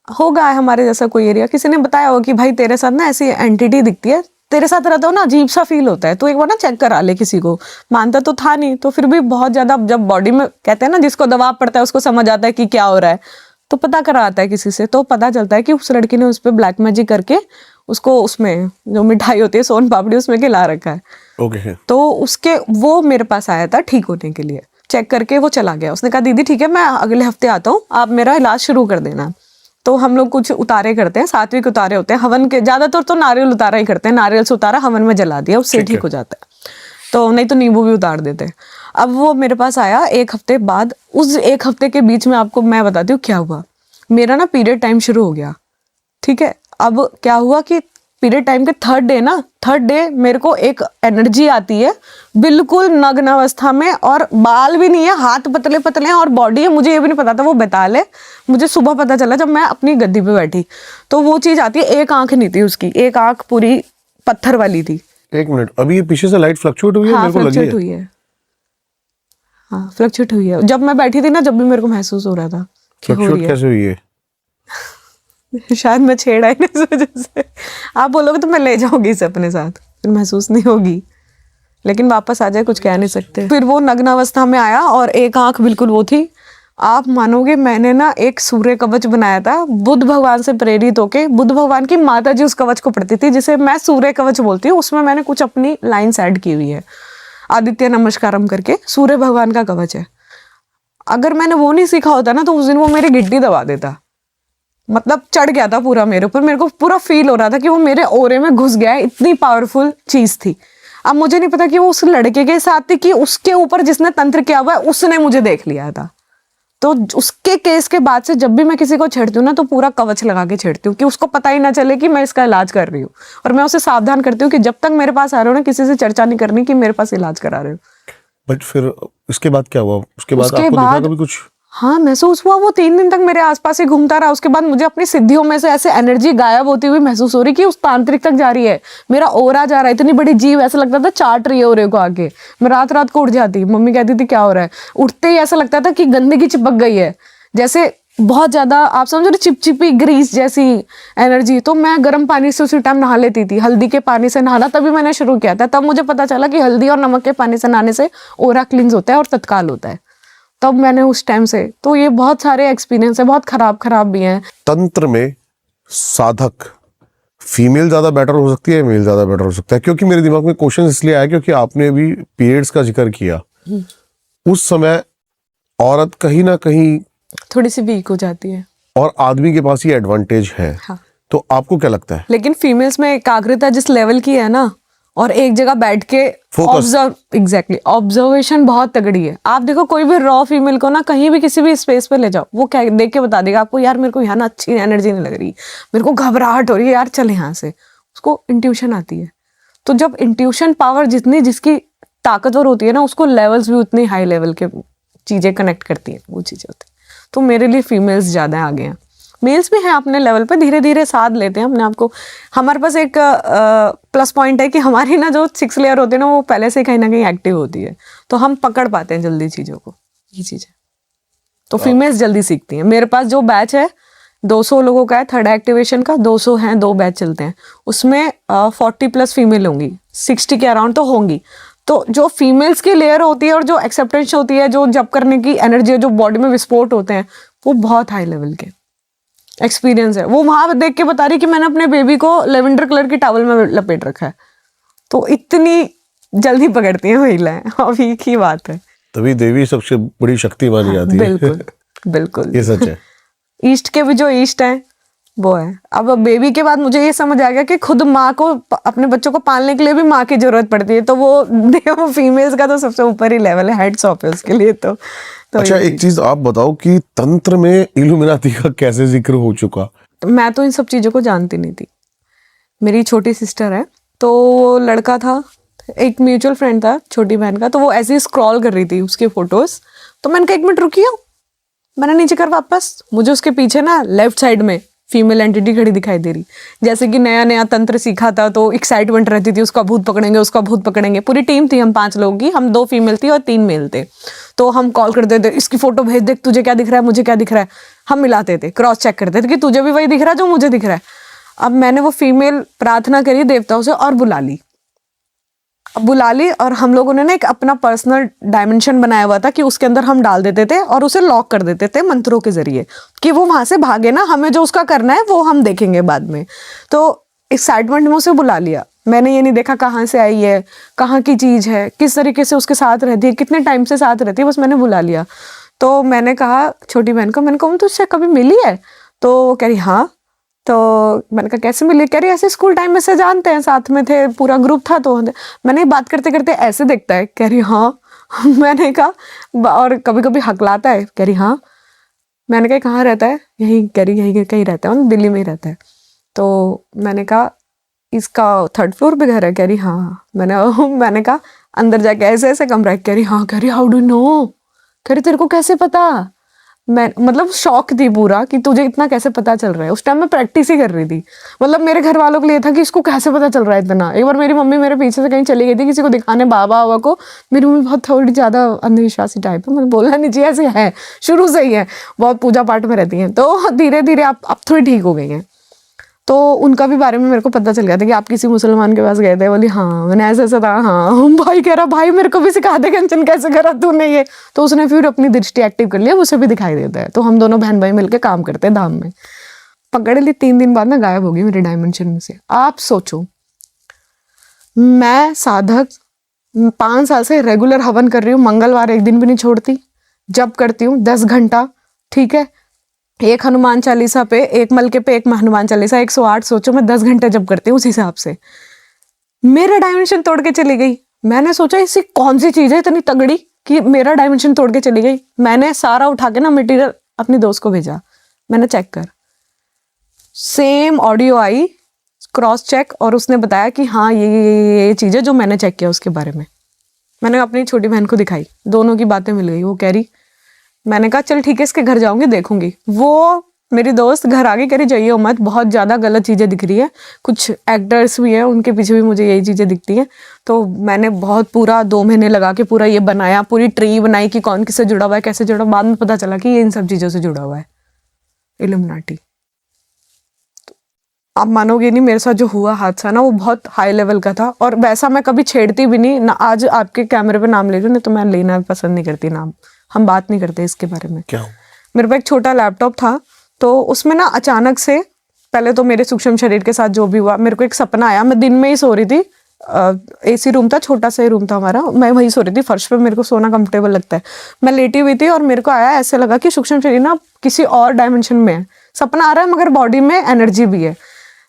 होगा हमारे जैसा कोई एरिया, किसी ने बताया होगा कि भाई तेरे साथ ना ऐसी एंटिटी दिखती है, तेरे साथ रहता हो ना अजीब सा फील होता है, तो एक बार ना चेक करा ले किसी को। मानता तो था नहीं, तो फिर भी बहुत ज्यादा जब बॉडी में कहते हैं ना, जिसको दबाव पड़ता है उसको समझ आता है कि क्या हो रहा है, तो पता कराता है किसी से, तो पता चलता है कि उस लड़की ने उस पर ब्लैक मैजिक करके उसको, उसमें जो मिठाई होती है सोन पापड़ी, उसमें खिला रखा है। ओके। तो उसके वो मेरे पास आया था ठीक होने के लिए, चेक करके वो चला गया। उसने कहा दीदी ठीक है, मैं अगले हफ्ते आता हूँ, आप मेरा इलाज शुरू कर देना। तो हम लोग कुछ उतारे करते हैं, सात्विक उतारे होते हैं, हवन के ज्यादातर तो नारियल उतारा ही करते हैं, नारियल से उतारा हवन में जला दिया, उससे ठीक हो जाता है, तो नहीं तो नींबू भी उतार देते हैं। अब वो मेरे पास आया 1 हफ्ते बाद, उस 1 हफ्ते के बीच में आपको मैं बताती हूँ क्या हुआ। मेरा ना पीरियड टाइम शुरू हो गया, ठीक है। अब क्या हुआ कि पीरियड टाइम के थर्ड डे मेरे को एक एनर्जी आती है, बिल्कुल नग्न अवस्था में, और बाल भी नहीं है, हाथ पतले पतले हैं और बॉडी है, मुझे ये भी नहीं पता था वो बेताल है, मुझे सुबह पता चला जब मैं अपनी गद्दी पे बैठी। तो वो चीज आती है, एक आंख नहीं थी उसकी, एक आंख पूरी पत्थर वाली थी। 1 मिनट, अभी ये पीछे से लाइट फ्लक्चुएट हुई है? हाँ मेरे को लगी फ्लक्चुएट हुई है, हाँ फ्लक्चुएट हुई है। जब मैं बैठी थी ना, जब भी मेरे को महसूस हो रहा था कि हो रही फ्लक्चुएट है। कैसे हुई है? शायद मैं छेड़ा ही नहीं इस वजह से। आप बोलोगे तो मैं ले जाऊंगी इसे अपने साथ, फिर महसूस नहीं होगी, लेकिन वापस आ जाए कुछ कह नहीं सकते। फिर वो नग्न अवस्था में आया और एक आंख बिल्कुल वो थी, आप मानोगे, मैंने ना एक सूर्य कवच बनाया था बुद्ध भगवान से प्रेरित होके। बुद्ध भगवान की माता जी उस कवच को पढ़ती थी, जिसे मैं सूर्य कवच बोलती हूँ। उसमें मैंने कुछ अपनी लाइन्स ऐड की हुई है, आदित्य नमस्कारम करके सूर्य भगवान का कवच है। अगर मैंने वो नहीं सीखा होता ना तो उस दिन वो मेरी गिट्टी दबा देता, मतलब चढ़ गया था पूरा मेरे ऊपर। मेरे को पूरा फील हो रहा था कि वो मेरे ओरे में घुस गया है, इतनी पावरफुल चीज थी। अब मुझे नहीं पता कि वो उस लड़के के साथ थी कि उसके ऊपर जिसने तंत्र किया हुआ है उसने मुझे देख लिया था। तो उसके केस के बाद से जब भी मैं किसी को छेड़ती हूँ ना तो पूरा कवच लगा के छेड़ती हूँ कि उसको पता ही ना चले कि मैं इसका इलाज कर रही हूँ। और मैं उसे सावधान करती हूँ कि जब तक मेरे पास आ रहे हो ना, किसी से चर्चा नहीं करनी कि मेरे पास इलाज करा रहे हो। बट फिर उसके बाद क्या हुआ? उसके बाद उसके आपको दिखा बाद कभी कुछ? हाँ, महसूस हुआ। वो 3 दिन तक मेरे आसपास ही घूमता रहा। उसके बाद मुझे अपनी सिद्धियों में से ऐसे एनर्जी गायब होती हुई महसूस हो रही कि उस तांत्रिक तक जा रही है, मेरा ओरा जा रहा है। इतनी बड़ी जीव, ऐसा लगता था चाट रही है ओरे को आके। मैं रात रात को उठ जाती, मम्मी कहती थी क्या हो रहा है। उठते ही ऐसा लगता था कि गंदगी चिपक गई है, जैसे बहुत ज्यादा, आप समझ रहे, चिपचिपी ग्रीस जैसी एनर्जी। तो मैं गर्म पानी से उसी टाइम नहा लेती थी, हल्दी के पानी से नहाना तभी मैंने शुरू किया था। तब मुझे पता चला कि हल्दी और नमक के पानी से नहाने से ओरा क्लींस होता है और तत्काल होता है। तब मैंने उस टाइम से, तो ये बहुत सारे एक्सपीरियंस है, बहुत खराब भी हैं। तंत्र में साधक फीमेल ज्यादा बेटर हो सकती है, मेल ज्यादा बेटर हो सकता है? क्योंकि मेरे दिमाग में क्वेश्चन इसलिए आया क्योंकि आपने अभी पीरियड्स का जिक्र किया। उस समय औरत कहीं ना कहीं थोड़ी सी वीक हो जाती है और आदमी के पास ये एडवांटेज है। हाँ। तो आपको क्या लगता है? लेकिन फीमेल्स में एकाग्रता जिस लेवल की है ना, और एक जगह बैठ के Focus. एग्जैक्टली ऑब्जर्वेशन बहुत तगड़ी है। आप देखो कोई भी रॉ फीमेल को ना कहीं भी किसी भी स्पेस पे ले जाओ, वो क्या देख के बता देगा आपको, यार मेरे को यहाँ ना अच्छी एनर्जी नहीं लग रही, मेरे को घबराहट हो रही है, यार चल यहाँ से। उसको इंट्यूशन आती है। तो जब इंट्यूशन पावर जितनी जिसकी ताकतवर होती है ना, उसको लेवल्स भी उतनी हाई लेवल के चीजें कनेक्ट करती है, वो चीजें होती है। तो मेरे लिए फीमेल्स ज्यादा आगे हैं। मेल्स भी हैं अपने लेवल पे, धीरे धीरे साथ लेते हैं अपने आप को। हमारे पास एक प्लस पॉइंट है कि हमारी ना जो 6 लेयर होती है ना, वो पहले से कहीं ना कहीं एक्टिव होती है, तो हम पकड़ पाते हैं जल्दी चीज़ों को, ये चीज़ है। तो फीमेल्स जल्दी सीखती हैं। मेरे पास जो बैच है 200 लोगों का है, थर्ड एक्टिवेशन का 200 हैं, 2 बैच चलते हैं। उसमें 40+ फीमेल होंगी, 60 के अराउंड तो होंगी। तो जो फीमेल्स की लेयर होती है और जो एक्सेप्टेंस होती है, जो जब करने की एनर्जी, जो बॉडी में विस्फोट होते हैं, वो बहुत हाई लेवल के एक्सपीरियंस है। वो वहां देख के बता रही कि मैंने अपने बेबी को लेवेंडर कलर की टॉवल में लपेट रखा है। तो इतनी जल्दी पकड़ती हैं महिलाएं, अभी की बात है। तभी देवी सबसे बड़ी शक्ति मानी जाती है। बिल्कुल बिल्कुल, ये सच है। ईस्ट के भी जो ईस्ट हैं वो है। अब बेबी के बाद मुझे ये समझ आ गया कि खुद माँ को अपने बच्चों को पालने के लिए भी माँ की जरूरत पड़ती है। तो वो फीमेल्स का तो सबसे ऊपर ही लेवल है, हेड्स ऑफ है उसके लिए। तो अच्छा, एक चीज आप बताओ कि तंत्र में इल्यूमिनाती का कैसे जिक्र हो चुका? मैं तो इन सब चीजों को जानती नहीं थी। मेरी छोटी सिस्टर है, तो लड़का था, एक म्यूचुअल फ्रेंड था छोटी बहन का, तो वो ऐसे ही स्क्रॉल कर रही थी उसके फोटोज। तो मैंने कहा 1 मिनट रुकियो, मैंने नीचे कर वापस, मुझे उसके पीछे ना लेफ्ट साइड में फीमेल एंटिटी खड़ी दिखाई दे रही। जैसे कि नया नया तंत्र सीखा था तो एक्साइटमेंट रहती थी, उसका भूत पकड़ेंगे, उसका भूत पकड़ेंगे। पूरी टीम थी, हम 5 लोगों की, हम 2 फीमेल थी और 3 मेल थे। तो हम कॉल करते थे, इसकी फोटो भेज, देख तुझे क्या दिख रहा है, मुझे क्या दिख रहा है। हम मिलाते थे, क्रॉस चेक करते थे कि तुझे भी वही दिख रहा है जो मुझे दिख रहा है। अब मैंने वो फीमेल प्रार्थना करी देवताओं से और बुला ली, और हम लोगों ने ना एक अपना पर्सनल डायमेंशन बनाया हुआ था कि उसके अंदर हम डाल देते थे और उसे लॉक कर देते थे मंत्रों के जरिए, कि वो वहां से भागे ना, हमें जो उसका करना है वो हम देखेंगे बाद में। तो एक्साइटमेंट में उसे बुला लिया। मैंने ये नहीं देखा कहाँ से आई है, कहाँ की चीज है, किस तरीके से उसके साथ रहती है, कितने टाइम से साथ रहती है, बस मैंने बुला लिया। तो मैंने कहा छोटी बहन को, मैंने कहा तुझसे कभी मिली है? तो वो कह रही हाँ। तो मैंने कहा कैसे मिली? कह रही ऐसे स्कूल टाइम में से जानते हैं, साथ में थे, पूरा ग्रुप था। तो मैंने बात करते करते ऐसे देखता है, कह रही हाँ। मैंने कहा और कभी कभी हकलाता है, कह रही हाँ। मैंने कहा कहाँ रहता है? यहीं, कह रही यहीं कहीं रहता है, दिल्ली में ही रहता है। तो मैंने कहा इसका 3rd फ्लोर पे घर है? कह रही हाँ। मैंने कहा अंदर जाके ऐसे ऐसे कमरा है? कह रही हाँ। कह रही हाउ डू नो? कह रही तेरे को कैसे पता? मैं मतलब शौक थी पूरा कि तुझे इतना कैसे पता चल रहा है। उस टाइम मैं प्रैक्टिस ही कर रही थी। मतलब मेरे घर वालों के लिए था कि इसको कैसे पता चल रहा है इतना। एक बार मेरी मम्मी मेरे पीछे से कहीं चली गई थी किसी को दिखाने, बाबा को। मेरी मम्मी बहुत थोड़ी ज़्यादा अंधविश्वासी टाइप है, मैंने बोलना नहीं चाहिए, ऐसे है शुरू से ही है, बहुत पूजा पाठ में रहती हैं। तो धीरे धीरे अब थोड़ी ठीक हो गई हैं। तो उनका भी बारे में मेरे को पता चल गया था कि आप किसी मुसलमान के पास गए थे। बोली हाँ, मैंने ऐसा ऐसा था। हाँ, हम भाई कह रहा भाई मेरे को भी सिखा दे कंचन कैसे करा तूने ये। तो उसने फिर अपनी दृष्टि एक्टिव कर लिया, उसे भी दिखाई देता है। तो हम दोनों बहन भाई मिलकर काम करते हैं धाम में। पकड़ ली, 3 दिन बाद ना गायब होगी मेरे डायमेंशन में से। आप सोचो, मैं साधक 5 साल से रेगुलर हवन कर रही हूँ, मंगलवार एक दिन भी नहीं छोड़ती, जप करती हूँ 10 घंटा, ठीक है, एक हनुमान चालीसा पे, एक मलके पे एक हनुमान चालीसा, 108। सोचो मैं 10 घंटे जप करती हूँ उस हिसाब से। मेरा डायमेंशन तोड़ के चली गई। मैंने सोचा इससे कौन सी चीज है इतनी तगड़ी कि मेरा डायमेंशन तोड़ के चली गई। मैंने सारा उठा के ना मटेरियल अपनी दोस्त को भेजा, मैंने चेक कर, सेम ऑडियो आई, क्रॉस चेक, और उसने बताया कि हाँ ये चीज़ है जो मैंने चेक किया उसके बारे में। मैंने अपनी छोटी बहन को दिखाई, दोनों की बातें मिल गई। वो कह रही, मैंने कहा चल ठीक है इसके घर जाऊंगी देखूंगी। वो मेरी दोस्त घर आगे कह रही जाइए मत, बहुत ज़्यादा गलत चीज़ें दिख रही है, कुछ एक्टर्स भी हैं उनके पीछे भी मुझे यही चीज़ें दिखती हैं। तो मैंने बहुत पूरा 2 महीने लगा के पूरा ये बनाया, पूरी ट्री बनाई कि कौन किससे जुड़ा हुआ है, कैसे जुड़ा। बाद में पता चला कि ये इन सब चीज़ों से जुड़ा हुआ है, इल्यूमिनाटी। आप मानोगे नहीं, मेरे साथ जो हुआ हादसा ना वो बहुत हाई लेवल का था, और वैसा मैं कभी छेड़ती भी नहीं ना। आज आपके कैमरे पे नाम ले रही हूँ, नहीं तो मैं लेना पसंद नहीं करती नाम, हम बात नहीं करते इसके बारे में। क्या? मेरे पास एक छोटा लैपटॉप था, तो उसमें ना अचानक से, पहले तो मेरे सूक्ष्म शरीर के साथ जो भी हुआ, मेरे को एक सपना आया। मैं दिन में ही सो रही थी, AC रूम था, छोटा सा ही रूम था हमारा, मैं वहीं सो रही थी फर्श पे, मेरे को सोना कंफर्टेबल लगता है। मैं लेटी हुई थी और मेरे को आया, ऐसे लगा कि सूक्ष्म शरीर ना किसी और डायमेंशन में है। सपना आ रहा है मगर बॉडी में एनर्जी भी है।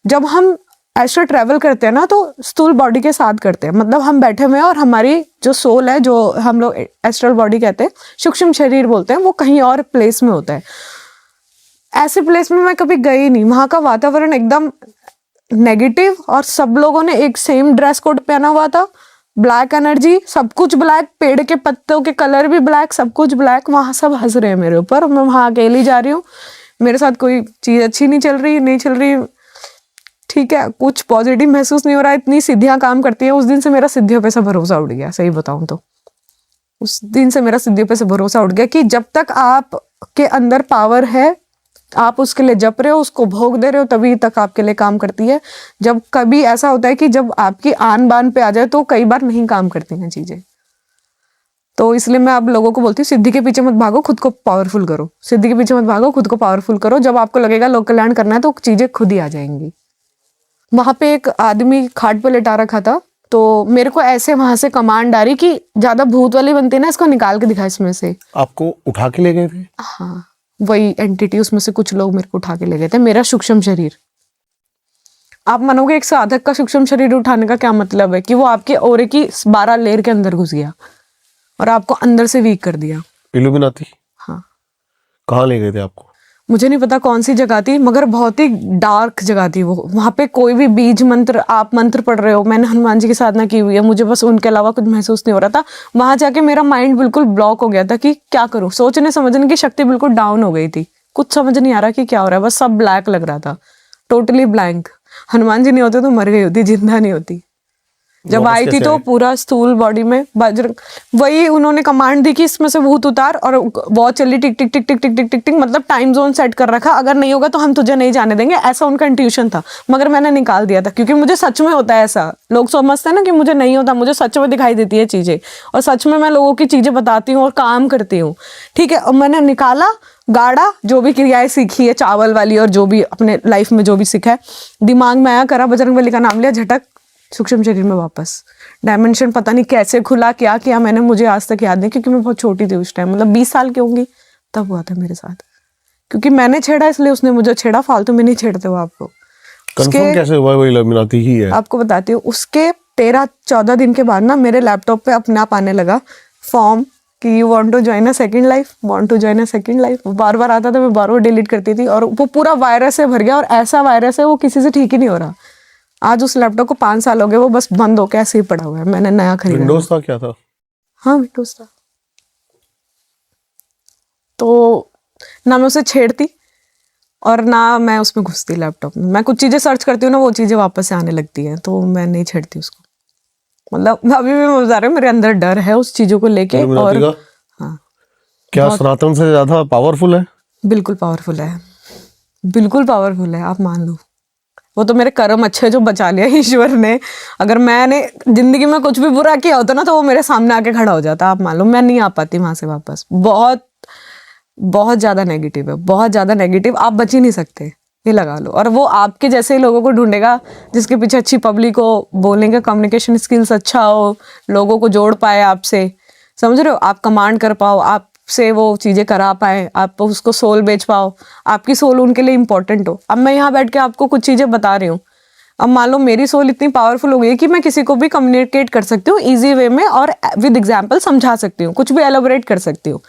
जब हम एस्ट्रल ट्रैवल करते हैं ना तो स्थूल बॉडी के साथ करते हैं, मतलब हम बैठे हुए हैं और हमारी जो सोल है, जो हम लोग एस्ट्रल बॉडी कहते हैं, सूक्ष्म शरीर बोलते हैं, वो कहीं और प्लेस में होता है। ऐसे प्लेस में मैं कभी गई नहीं। वहाँ का वातावरण एकदम नेगेटिव, और सब लोगों ने एक सेम ड्रेस कोड पहना हुआ था, ब्लैक एनर्जी, सब कुछ ब्लैक, पेड़ के पत्तों के कलर भी ब्लैक, सब कुछ ब्लैक। वहाँ सब हंस रहे हैं मेरे ऊपर, और मैं वहाँ अकेली जा रही हूँ, मेरे साथ कोई चीज़ अच्छी नहीं चल रही, ठीक है, कुछ पॉजिटिव महसूस नहीं हो रहा। इतनी सिद्धियां काम करती हैं। उस दिन से मेरा सिद्धियों पे से भरोसा उठ गया, सही बताऊं तो उस दिन से मेरा सिद्धियों पे से भरोसा उठ गया कि जब तक आप के अंदर पावर है, आप उसके लिए जप रहे हो, उसको भोग दे रहे हो, तभी तक आपके लिए काम करती है। जब कभी ऐसा होता है कि जब आपकी आन बान पे आ जाए तो कई बार नहीं काम करती हैं चीजें। तो इसलिए मैं आप लोगों को बोलती हूँ, सिद्धि के पीछे मत भागो, खुद को पावरफुल करो। सिद्धि के पीछे मत भागो, खुद को पावरफुल करो। जब आपको लगेगा लोक कल्याण करना है तो चीजें खुद ही आ जाएंगी। वहां पे एक आदमी खाट पे लेटा रखा था, तो मेरे को ऐसे वहां से कमांड आ रही कि ज्यादा भूत वाली बनती है ना, इसको निकाल के दिखा इसमें से। आपको उठा के ले गए थे? हाँ, वही एंटिटी, उसमें से कुछ लोग मेरे को उठा के ले गए थे, मेरा सूक्ष्म शरीर। आप मानोगे एक साधक का सूक्ष्म शरीर उठाने का क्या मतलब है, कि वो आपके ओरे की 12 लेयर के अंदर घुस गया और आपको अंदर से वीक कर दिया। इल्यूमिनाती? हाँ। कहाँ ले गए थे आपको? मुझे नहीं पता कौन सी जगह थी, मगर बहुत ही डार्क जगह थी वो। वहां पे कोई भी बीज मंत्र, आप मंत्र पढ़ रहे हो, मैंने हनुमान जी की साधना की हुई है, मुझे बस उनके अलावा कुछ महसूस नहीं हो रहा था। वहां जाके मेरा माइंड बिल्कुल ब्लॉक हो गया था कि क्या करूं, सोचने समझने की शक्ति बिल्कुल डाउन हो गई थी, कुछ समझ नहीं आ रहा कि क्या हो रहा है, बस सब ब्लैक लग रहा था, टोटली ब्लैंक। हनुमान जी नहीं होते तो मर गई होती, जिंदा नहीं होती। जब आई थी तो पूरा स्थूल बॉडी में बजरंग, वही उन्होंने कमांड दी कि इसमें से भूत उतार, और वॉच चली टिक टिक टिक टिक टिक टिक टिक टिक, मतलब टाइम जोन सेट कर रखा, अगर नहीं होगा तो हम तुझे नहीं जाने देंगे, ऐसा उनका इंट्यूशन था। मगर मैंने निकाल दिया था, क्योंकि मुझे सच में होता है ऐसा। लोग समझते हैं ना कि मुझे नहीं होता, मुझे सच में दिखाई देती है चीजें, और सच में मैं लोगों की चीजें बताती हूँ और काम करती हूँ, ठीक है। और मैंने निकाला, गाड़ा, जो भी क्रियाएं सीखी है चावल वाली, और जो भी अपने लाइफ में जो भी सीखा है, दिमाग में आया, करा, बजरंगबली का नाम लिया, झटक सूक्ष्म शरीर में वापस। डायमेंशन पता नहीं कैसे खुला, क्या किया मैंने, मुझे आज तक याद नहीं, क्योंकि मैं बहुत छोटी थी उस टाइम, मतलब 20 साल की होंगी तब हुआ था मेरे साथ। क्योंकि मैंने छेड़ा इसलिए उसने मुझे छेड़ा, फालतू में नहीं छेड़ते हो आपको। कंफर्म कैसे हुआ वो इल्यूमिनाती ही है? आपको बताती हूँ, उसके 13-14 दिन के बाद ना मेरे लैपटॉप पे अपने आप आने लगा फॉर्म कि you want to join a second life, want to join a second life. बार बार आता था, मैं बार बार डिलीट करती थी, और वो पूरा वायरस से भर गया, और ऐसा वायरस है वो किसी से ठीक ही नहीं हो रहा। आज उस लैपटॉप को 5 साल हो गए, वो बस बंद होकर ऐसे ही पड़ा हुआ है, मैंने नया खरीदा। विंडोज था क्या था? हाँ, विंडोज था। तो ना मैं उसे छेड़ती और ना मैं उसमें घुसती लैपटॉप में। मैं कुछ चीजें सर्च करती हूँ ना, वो चीजें वापस से आने लगती हैं, तो मैं नहीं छेड़ती उसको। मतलब अभी भी मैं बता रही हूँ, मेरे अंदर डर है उस चीजों को लेके। और हाँ, क्या सनातन से ज्यादा पावरफुल है? बिल्कुल पावरफुल है, बिल्कुल पावरफुल है, आप मान लो। वो तो मेरे कर्म अच्छे जो बचा लिया ईश्वर ने। अगर मैंने जिंदगी में कुछ भी बुरा किया होता ना तो वो मेरे सामने आके खड़ा हो जाता। आप मान लो मैं नहीं आ पाती वहां से वापस। बहुत बहुत ज्यादा नेगेटिव है, बहुत ज्यादा नेगेटिव। आप बच ही नहीं सकते, ये लगा लो। और वो आपके जैसे ही लोगों को ढूंढेगा जिसके पीछे अच्छी पब्लिक हो, बोलने का कम्युनिकेशन स्किल्स अच्छा हो, लोगों को जोड़ पाए आपसे, समझ रहे हो, आप कमांड कर पाओ, आपसे वो चीजें करा पाए, आप उसको सोल बेच पाओ, आपकी सोल उनके लिए इंपॉर्टेंट हो। अब मैं यहाँ बैठ के आपको कुछ चीजें बता रही हूँ। अब मान लो मेरी सोल इतनी पावरफुल हो गई है कि मैं किसी को भी कम्युनिकेट कर सकती हूँ इजी वे में और विद एग्जाम्पल समझा सकती हूँ, कुछ भी एलोबरेट कर सकती हूँ।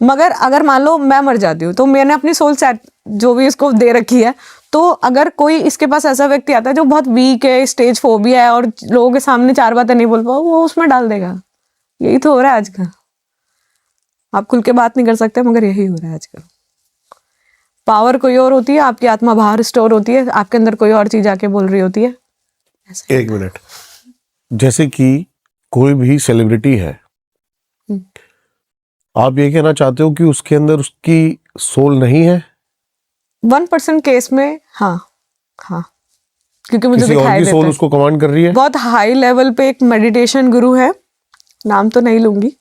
मगर अगर मान लो मैं मर जाती हूँ तो मैंने अपनी सोल सेट जो भी इसको दे रखी है, तो अगर कोई इसके पास ऐसा व्यक्ति आता है जो बहुत वीक है, स्टेज फोबिया है और लोगों के सामने 4 बातें नहीं बोल पाओ, वो उसमें डाल देगा। यही तो हो रहा है आजकल। आप खुल के बात नहीं कर सकते मगर यही हो रहा है आजकल। पावर कोई और होती है, आपकी आत्मा बाहर स्टोर होती है, आपके अंदर कोई और चीज आके बोल रही होती है। ऐसे। 1 मिनट, जैसे कि कोई भी सेलिब्रिटी है, आप ये कहना चाहते हो कि उसके अंदर उसकी सोल नहीं है? 1% केस में हाँ, हाँ, क्योंकि मुझे किसी और दिखाई की देता सोल है। उसको कमांड कर रही है? बहुत हाई लेवल पे एक मेडिटेशन गुरु है, नाम तो नहीं लूंगी,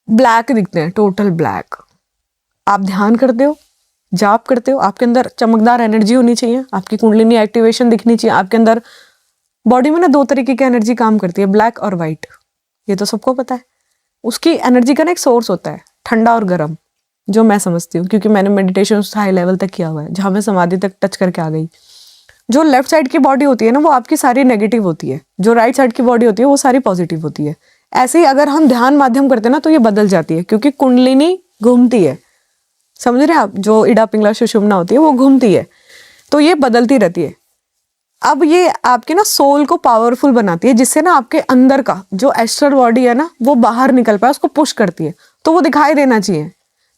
ब्लैक दिखते हैं, टोटल ब्लैक। आप ध्यान करते हो, जाप करते हो, आपके अंदर चमकदार एनर्जी होनी चाहिए, आपकी कुंडलिनी एक्टिवेशन दिखनी चाहिए। आपके अंदर बॉडी में ना 2 तरीके की एनर्जी काम करती है, ब्लैक और वाइट, ये तो सबको पता है। उसकी एनर्जी का ना एक सोर्स होता है, ठंडा और गर्म, जो मैं समझती हूँ क्योंकि मैंने मेडिटेशन हाई लेवल तक किया हुआ है, जहाँ मैं समाधि तक टच करके आ गई। जो लेफ्ट साइड की बॉडी होती है ना वो आपकी सारी नेगेटिव होती है, जो राइट साइड की बॉडी होती है वो सारी पॉजिटिव होती है। ऐसे ही अगर हम ध्यान माध्यम करते हैं ना तो ये बदल जाती है, क्योंकि कुंडलिनी घूमती है, समझ रहे हैं आप, जो इडा पिंगला सुषुम्ना होती है वो घूमती है, तो ये बदलती रहती है। अब ये आपके ना सोल को पावरफुल बनाती है, जिससे ना आपके अंदर का जो एस्ट्रल बॉडी है ना वो बाहर निकल पाए, उसको पुश करती है, तो वो दिखाई देना चाहिए।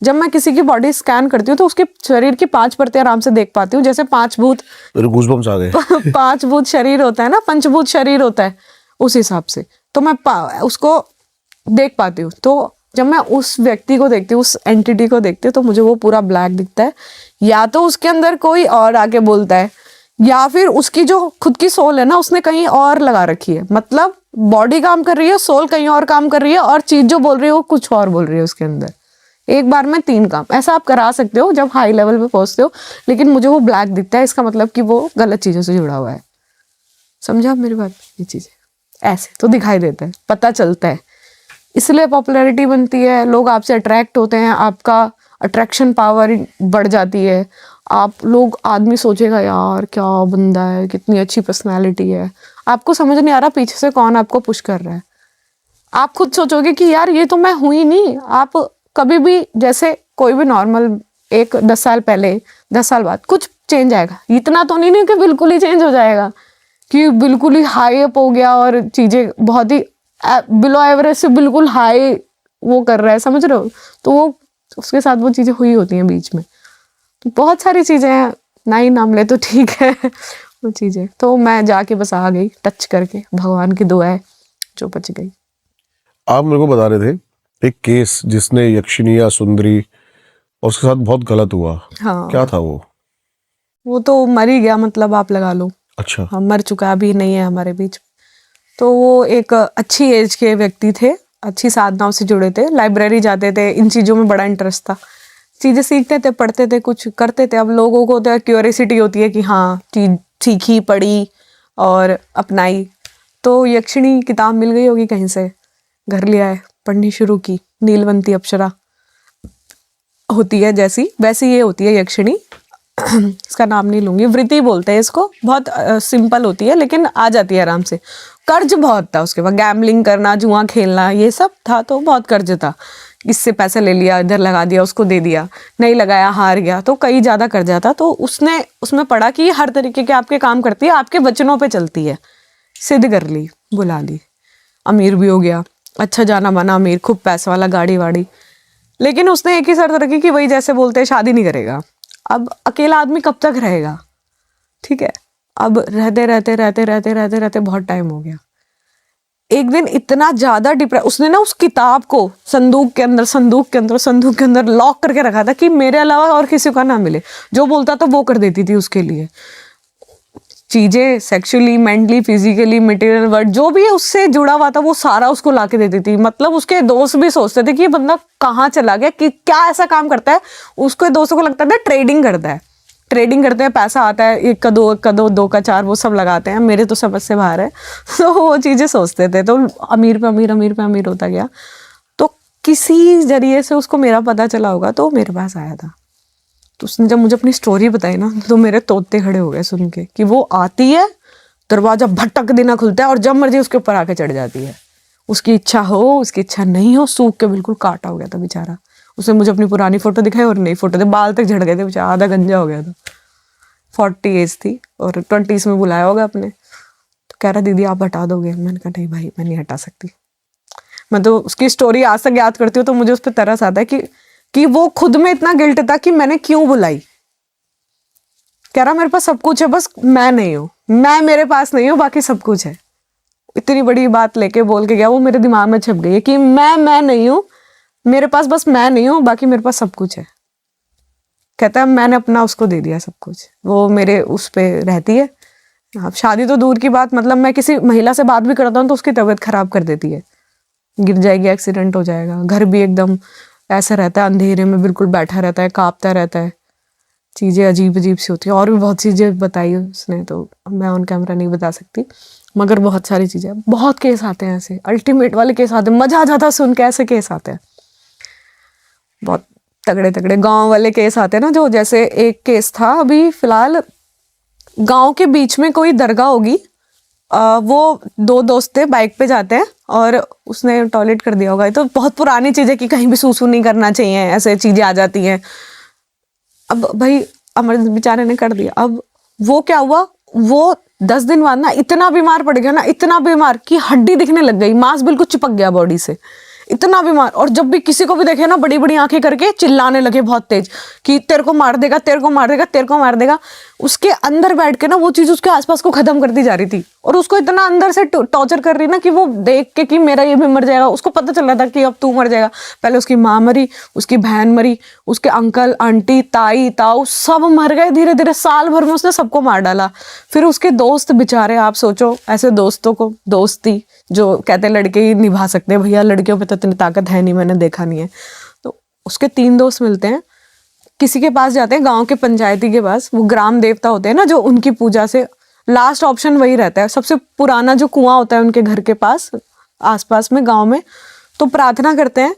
जब मैं किसी की बॉडी स्कैन करती हूँ तो उसके शरीर की 5 परतें आराम से देख पाती हूँ, जैसे 5 भूत मेरे गूज़बम्स आ गए। 5 भूत शरीर होता है ना, पंचभूत शरीर होता है, उस हिसाब से तो मैं उसको देख पाती हूँ। तो जब मैं उस व्यक्ति को देखती हूँ, उस एंटिटी को देखती हूँ, तो मुझे वो पूरा ब्लैक दिखता है। या तो उसके अंदर कोई और आके बोलता है, या फिर उसकी जो खुद की सोल है ना उसने कहीं और लगा रखी है। मतलब बॉडी काम कर रही है, सोल कहीं और काम कर रही है, और चीज जो बोल रही है वो कुछ और बोल रही है उसके अंदर। एक बार में 3 काम ऐसा आप करा सकते हो जब हाई लेवल पे पहुंचते हो, लेकिन मुझे वो ब्लैक दिखता है, इसका मतलब कि वो गलत चीजों से जुड़ा हुआ है। समझा आप मेरी बात? ये चीजें ऐसे तो दिखाई देता है, पता चलता है, इसलिए पॉपुलैरिटी बनती है, लोग आपसे अट्रैक्ट होते हैं, आपका अट्रैक्शन पावर बढ़ जाती है। आप लोग, आदमी सोचेगा यार क्या बंदा है, कितनी अच्छी पर्सनालिटी है, आपको समझ नहीं आ रहा पीछे से कौन आपको पुश कर रहा है। आप खुद सोचोगे कि यार ये तो मैं हुई नहीं। आप कभी भी, जैसे कोई भी नॉर्मल, एक 10 साल पहले 10 साल बाद कुछ चेंज आएगा, इतना तो नहीं कि बिल्कुल ही चेंज हो जाएगा, कि बिल्कुल ही हाई अप हो गया और चीजें बहुत ही बिलो एवरेज से बिल्कुल हाई वो कर रहा है, समझ रहे हो? तो वो उसके साथ वो चीजें हुई होती हैं बीच में, तो बहुत सारी चीजें हैं, ना ही नाम ले तो ठीक है वो चीजें। तो मैं जाके बस आ गई टच करके, भगवान की दुआ है जो बच गई। आप मेरे को बता रहे थे एक केस जिसने यक्षिणी या सुंदरी, और उसके साथ बहुत गलत हुआ। हाँ, क्या था वो? वो तो मर ही गया, मतलब आप लगा लो। अच्छा। हाँ, मर चुका, अभी नहीं है हमारे बीच। तो वो एक अच्छी एज के व्यक्ति थे, अच्छी साधनाओं से जुड़े थे, लाइब्रेरी जाते थे, इन चीज़ों में बड़ा इंटरेस्ट था, चीज़ें सीखते थे, पढ़ते थे, कुछ करते थे। अब लोगों को तो क्यूरियोसिटी होती है कि हाँ चीज सीखी, पढ़ी और अपनाई। तो यक्षिणी किताब मिल गई होगी कहीं से, घर ले आए, पढ़नी शुरू की। नीलवंती अप्सरा होती है जैसी, वैसी ये होती है यक्षिणी। इसका नाम नहीं लूंगी, वृत्ति बोलते हैं इसको, बहुत सिंपल होती है लेकिन आ जाती है आराम से। कर्ज बहुत था उसके बाद, गैम्बलिंग करना, जुआ खेलना, ये सब था, तो बहुत कर्ज था। इससे पैसे ले लिया, इधर लगा दिया, उसको दे दिया, नहीं लगाया, हार गया, तो कई ज़्यादा कर्जा था। तो उसने उसमें पढ़ा कि हर तरीके के आपके काम करती है, आपके वचनों पे चलती है। सिद्ध कर ली, बुला ली, अमीर भी हो गया, अच्छा जाना माना अमीर, खूब पैसा वाला, गाड़ी वाड़ी। लेकिन उसने एक ही शर्त रखी कि वही जैसे बोलते हैं, शादी नहीं करेगा। अब अकेला आदमी कब तक रहेगा, ठीक है? अब रहते रहते रहते रहते रहते रहते बहुत टाइम हो गया। एक दिन इतना ज्यादा डिप्रेस, उसने ना उस किताब को संदूक के अंदर लॉक करके रखा था कि मेरे अलावा और किसी का ना मिले। जो बोलता था वो कर देती थी उसके लिए। चीजें sexually, mentally, physically, material word जो भी है उससे जुड़ा हुआ था वो सारा उसको लाके देती थी। मतलब उसके दोस्त भी सोचते थे कि ये बंदा कहाँ चला गया, कि क्या ऐसा काम करता है। उसके दोस्तों को लगता था ट्रेडिंग करता है, ट्रेडिंग करते हैं, पैसा आता है, 1 का 2, 1 का 2, 2 का 4 वो सब लगाते हैं। मेरे तो समझ से बाहर है। तो वो चीजें सोचते थे, तो अमीर पे अमीर, अमीर पे अमीर होता गया। तो किसी जरिए से उसको मेरा पता चला होगा तो मेरे पास आया था। तो उसने जब मुझे अपनी स्टोरी बताई ना, तो मेरे तोते खड़े हो गए सुन के, कि वो आती है, दरवाजा भटक देना खुलता है और जब मर्जी उसके ऊपर आके चढ़ जाती है। उसकी इच्छा हो, उसकी इच्छा नहीं हो, सूख के बिल्कुल काटा हो गया था बेचारा। उसने मुझे अपनी पुरानी फोटो दिखाई और नई फोटो, बाल तक झड़ गए थे बेचारा, आधा गंजा हो गया था। 40 एज थी और 20s में बुलाया होगा अपने। तो कह रहा दीदी आप हटा दोगे? मैंने कहा नहीं भाई, मैं नहीं हटा सकती। मैं तो उसकी स्टोरी आज तक याद करती हूँ तो मुझे उस पर तरस आता है कि वो खुद में इतना गिल्ट था कि मैंने क्यों बुलाई। कह रहा मेरे पास सब कुछ है, बस मैं नहीं हूँ, मैं मेरे पास नहीं हूँ, बाकी सब कुछ है। इतनी बड़ी बात लेके बोल के गया, वो मेरे दिमाग में छप गई है कि मैं नहीं हूँ, मेरे पास बस मैं नहीं हूँ, बाकी मेरे पास सब कुछ है। कहता है मैंने अपना उसको दे दिया सब कुछ, वो मेरे उस पे रहती है। अब शादी तो दूर की बात, मतलब मैं किसी महिला से बात भी करता हूँ तो उसकी तबीयत खराब कर देती है, गिर जाएगी, एक्सीडेंट हो जाएगा। घर भी एकदम ऐसा रहता है, अंधेरे में बिल्कुल बैठा रहता है, कांपता रहता है, चीज़ें अजीब अजीब सी होती है। और भी बहुत चीज़ें बताई उसने, तो मैं ऑन कैमरा नहीं बता सकती, मगर बहुत सारी चीज़ें, बहुत केस आते हैं ऐसे, अल्टीमेट वाले केस आते हैं, मजा आ जाता है सुन के। ऐसे केस आते हैं बहुत तगड़े तगड़े, गांव वाले केस आते हैं ना, जो जैसे एक केस था अभी फिलहाल, गांव के बीच में कोई दरगाह होगी, वो 2 दोस्त थे, बाइक पे जाते हैं और उसने टॉयलेट कर दिया होगा। ये तो बहुत पुरानी चीज़ है कि कहीं भी सूसू नहीं करना चाहिए, ऐसे चीज़ें आ जाती हैं। अब भाई अमर बेचारे ने कर दिया। अब वो क्या हुआ, वो 10 दिन बाद ना इतना बीमार पड़ गया ना, इतना बीमार कि हड्डी दिखने लग गई, मांस बिल्कुल चिपक गया बॉडी से, इतना बीमार। और जब भी किसी को भी देखे ना, बड़ी बड़ी आंखें करके चिल्लाने लगे बहुत तेज कि तेरे को मार देगा, तेरे को मार देगा, तेरे को मार देगा। उसके अंदर बैठ के ना वो चीज उसके आसपास को खत्म करती जा रही थी, और उसको इतना अंदर से टॉर्चर कर रही ना कि वो देख के कि मेरा ये भी मर जाएगा। उसको पता चल रहा था कि अब तू मर जाएगा। पहले उसकी माँ मरी, उसकी बहन मरी, उसके अंकल आंटी ताई ताऊ सब मर गए धीरे धीरे। साल भर में उसने सबको मार डाला। फिर उसके दोस्त बेचारे, आप सोचो ऐसे दोस्तों को, दोस्ती जो कहते हैं लड़के ही निभा सकते हैं, भैया लड़कियों पे तो इतनी ताकत है नहीं, मैंने देखा नहीं है। तो उसके 3 दोस्त मिलते हैं, किसी के पास जाते हैं, गांव के पंचायती के पास, वो ग्राम देवता होते हैं ना, जो उनकी पूजा से लास्ट ऑप्शन वही रहता है, सबसे पुराना जो कुआं होता है उनके घर के पास आसपास में गांव में। तो प्रार्थना करते हैं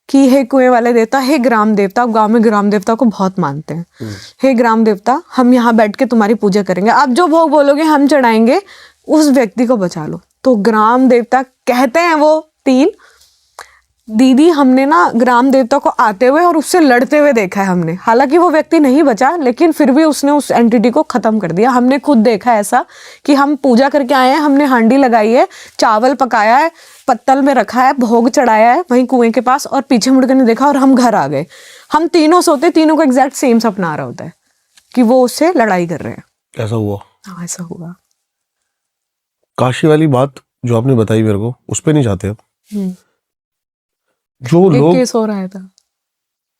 कि हे कुएं वाले देवता, हे ग्राम देवता, गांव में ग्राम देवता को बहुत मानते हैं, हे ग्राम देवता हम यहाँ बैठ के तुम्हारी पूजा करेंगे, आप जो भोग बोलोगे हम चढ़ाएंगे, उस व्यक्ति को बचा लो। तो ग्राम देवता कहते हैं, वो 3 दीदी हमने ना ग्राम देवता को आते हुए और उससे लड़ते हुए देखा है हमने। हालांकि वो व्यक्ति नहीं बचा, लेकिन फिर भी उसने उस एंटिटी को खत्म कर दिया। हमने खुद देखा ऐसा कि हम पूजा करके आए हैं, हमने हांडी लगाई है, चावल पकाया है, पत्तल में रखा है, भोग चढ़ाया है वहीं कुएं के पास, और पीछे मुड़कर नहीं देखा और हम घर आ गए। हम तीनों सोते, तीनों को एग्जैक्ट सेम सपना आ रहा होता है कि वो उससे लड़ाई कर रहे हैं। ऐसा हुआ? हाँ ऐसा हुआ। काशी वाली बात जो आपने बताई मेरे को, उस पे नहीं जाते अब। जो एक लोग केस हो रहा था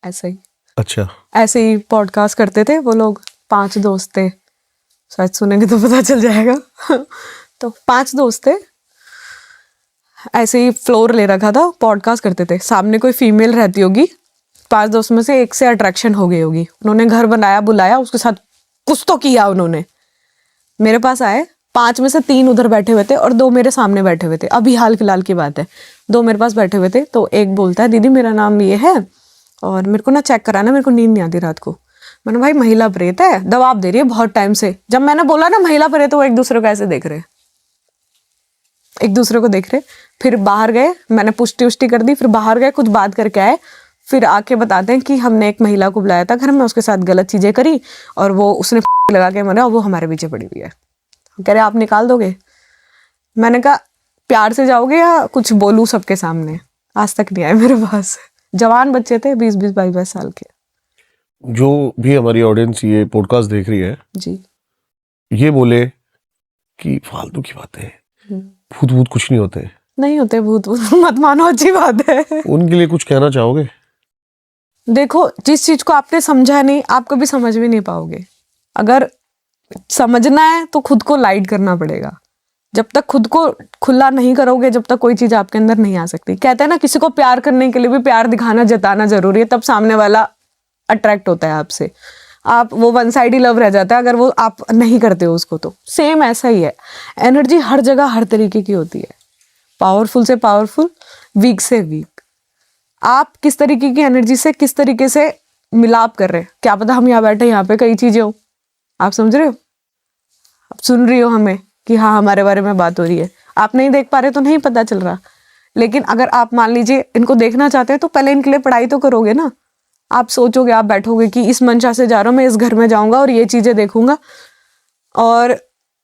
ऐसे ही, अच्छा ऐसे ही पॉडकास्ट करते थे वो लोग, 5 दोस्त थे, शायद सुनेंगे तो पता चल जाएगा। तो 5 दोस्त थे, ऐसे ही फ्लोर ले रखा था, पॉडकास्ट करते थे। सामने कोई फीमेल रहती होगी, 5 दोस्त में से एक से अट्रैक्शन हो गई होगी, उन्होंने घर बनाया, बुलाया, उसके साथ कुछ तो किया उन्होंने। मेरे पास आए, 5 में से 3 उधर बैठे हुए थे और 2 मेरे सामने बैठे हुए थे। अभी हाल फिलहाल की बात है, 2 मेरे पास बैठे हुए थे। तो एक बोलता है दीदी मेरा नाम ये है और मेरे को ना चेक कराना, मेरे को नींद नहीं आती रात को। मैंने भाई महिला प्रेत है, दबाव दे रही है बहुत टाइम से। जब मैंने बोला ना महिला प्रेत, तो वो एक दूसरे को ऐसे देख रहे, एक दूसरे को देख रहे। फिर बाहर गए, मैंने पुष्टि उष्टि कर दी, फिर बाहर गए, कुछ बात करके आए, फिर आके बताते हैं कि हमने एक महिला को बुलाया था घर में, उसके साथ गलत चीजें करी और वो उसने लगा के मरा, वो हमारे पीछे पड़ी हुई है। कह रहे आप निकाल दोगे? मैंने कहा प्यार से जाओगे या कुछ बोलूं सबके सामने? आज तक नहीं आए मेरे पास। जवान बच्चे थे, 20-20, 22-22 साल के। जो भी हमारी ऑडियंस ये पॉडकास्ट देख रही है जी, ये बोले कि फालतू की बातें, भूत भूत कुछ नहीं होते, नहीं होते भूत, मत मानो, अच्छी बात है। उनके लिए कुछ कहना चाहोगे? देखो जिस चीज को आपने समझा नहीं, आप कभी समझ भी नहीं पाओगे। अगर समझना है तो खुद को लाइट करना पड़ेगा। जब तक खुद को खुला नहीं करोगे, जब तक कोई चीज आपके अंदर नहीं आ सकती। कहते हैं ना, किसी को प्यार करने के लिए भी प्यार दिखाना, जताना जरूरी है, तब सामने वाला अट्रैक्ट होता है आपसे। आप वो वन साइड लव रह जाता है अगर वो आप नहीं करते हो उसको। तो सेम ऐसा ही है, एनर्जी हर जगह हर तरीके की होती है, पावरफुल से पावरफुल, वीक से वीक। आप किस तरीके की एनर्जी से किस तरीके से मिलाप कर रहे हैं, क्या पता हम यहाँ बैठे यहाँ पे कई चीजें हो, आप समझ रहे हो, आप सुन रही हो हमें कि हाँ हमारे बारे में बात हो रही है, आप नहीं देख पा रहे तो नहीं पता चल रहा। लेकिन अगर आप मान लीजिए इनको देखना चाहते हैं तो पहले इनके लिए पढ़ाई तो करोगे ना। आप सोचोगे, आप बैठोगे कि इस मंशा से जा रहा हूँ मैं, इस घर में जाऊंगा और ये चीजें देखूंगा और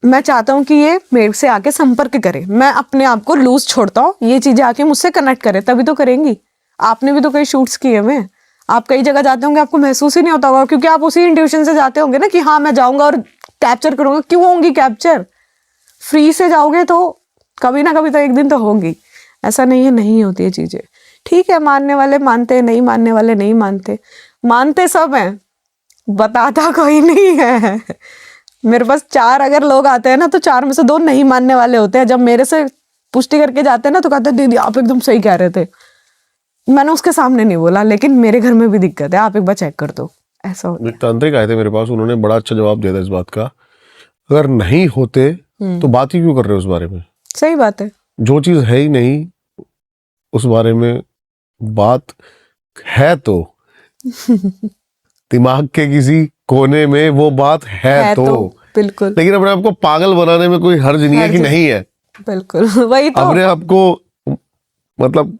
मैं चाहता हूँ कि ये मेरे से आके संपर्क करे, मैं अपने आप को लूज छोड़ता हूँ, ये चीजें आके मुझसे कनेक्ट करे, तभी तो करेंगी। आपने भी तो कई शूट्स किए हुए, आप कई जगह जाते होंगे, आपको महसूस ही नहीं होता होगा, क्योंकि आप उसी इंट्यूशन से जाते होंगे ना कि हाँ मैं जाऊंगा और कैप्चर करूंगा। क्यों होंगी कैप्चर? फ्री से जाओगे तो कभी ना कभी तो एक दिन तो होगी। ऐसा नहीं है नहीं होती है चीजें। ठीक है, मानने वाले मानते हैं, नहीं मानने वाले नहीं मानते, मानते सब हैं, बताता कोई नहीं है। मेरे पास 4 अगर लोग आते हैं ना तो 4 में से 2 नहीं मानने वाले होते हैं। जब मेरे से पुष्टि करके जाते हैं ना तो कहते हैं दीदी आप एकदम सही कह रहे थे। मैंने उसके सामने नहीं बोला, लेकिन मेरे घर में भी दिक्कत है, आप एक बार चेक कर दो। ऐसा होता है। एक तांत्रिक आए थे मेरे पास, उन्होंने बड़ा अच्छा जवाब दिया था इस बात का, अगर नहीं होते तो बात ही क्यों कर रहे हो उस बारे में। सही बात है। जो चीज है ही नहीं उस बारे में बात है तो दिमाग के किसी कोने में वो बात है तो बिल्कुल, लेकिन अपने आप को पागल बनाने में कोई हर्ज नहीं है कि नहीं है। बिल्कुल वही तो। अपने आप को मतलब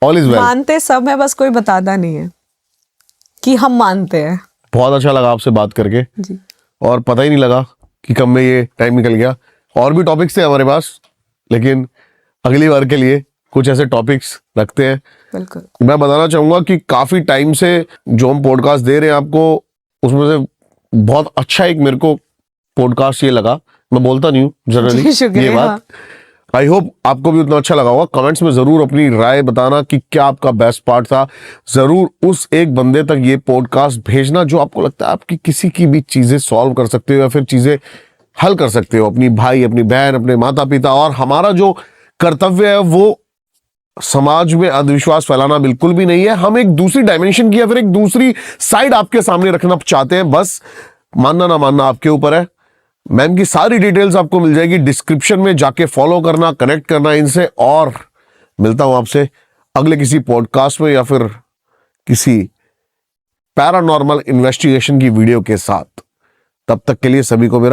ऑल इज वेल। मानते सब है, बस कोई बताता नहीं है कि हम मानते हैं। बहुत अच्छा लगा आपसे बात करके जी। और पता ही नहीं लगा कि कब में ये टाइम निकल गया। और भी टॉपिक्स थे हमारे पास, लेकिन अगली बार के लिए कुछ ऐसे टॉपिक्स रखते हैं। बिल्कुल। मैं बताना चाहूंगा कि काफी टाइम से जो हम पॉडकास्ट दे रहे हैं आपको, उसमें से बहुत अच्छा एक मेरे को पॉडकास्ट ये लगा। मैं बोलता नहीं हूँ जनरली ये बात। आई होप आपको भी उतना अच्छा लगा होगा। कमेंट्स में जरूर अपनी राय बताना कि क्या आपका बेस्ट पार्ट था। जरूर उस एक बंदे तक ये पॉडकास्ट भेजना जो आपको लगता है आपकी किसी की भी चीजें सॉल्व कर सकते हो या फिर चीजें हल कर सकते हो, अपनी भाई, अपनी बहन, अपने माता पिता। और हमारा जो कर्तव्य है वो समाज में अंधविश्वास फैलाना बिल्कुल भी नहीं है। हम एक दूसरी डायमेंशन की या फिर एक दूसरी साइड आपके सामने रखना चाहते हैं, बस मानना ना मानना आपके ऊपर है। मैम की सारी डिटेल्स आपको मिल जाएगी डिस्क्रिप्शन में, जाके फॉलो करना, कनेक्ट करना इनसे। और मिलता हूं आपसे अगले किसी पॉडकास्ट में या फिर किसी पैरानॉर्मल इन्वेस्टिगेशन की वीडियो के साथ। तब तक के लिए सभी को मेरा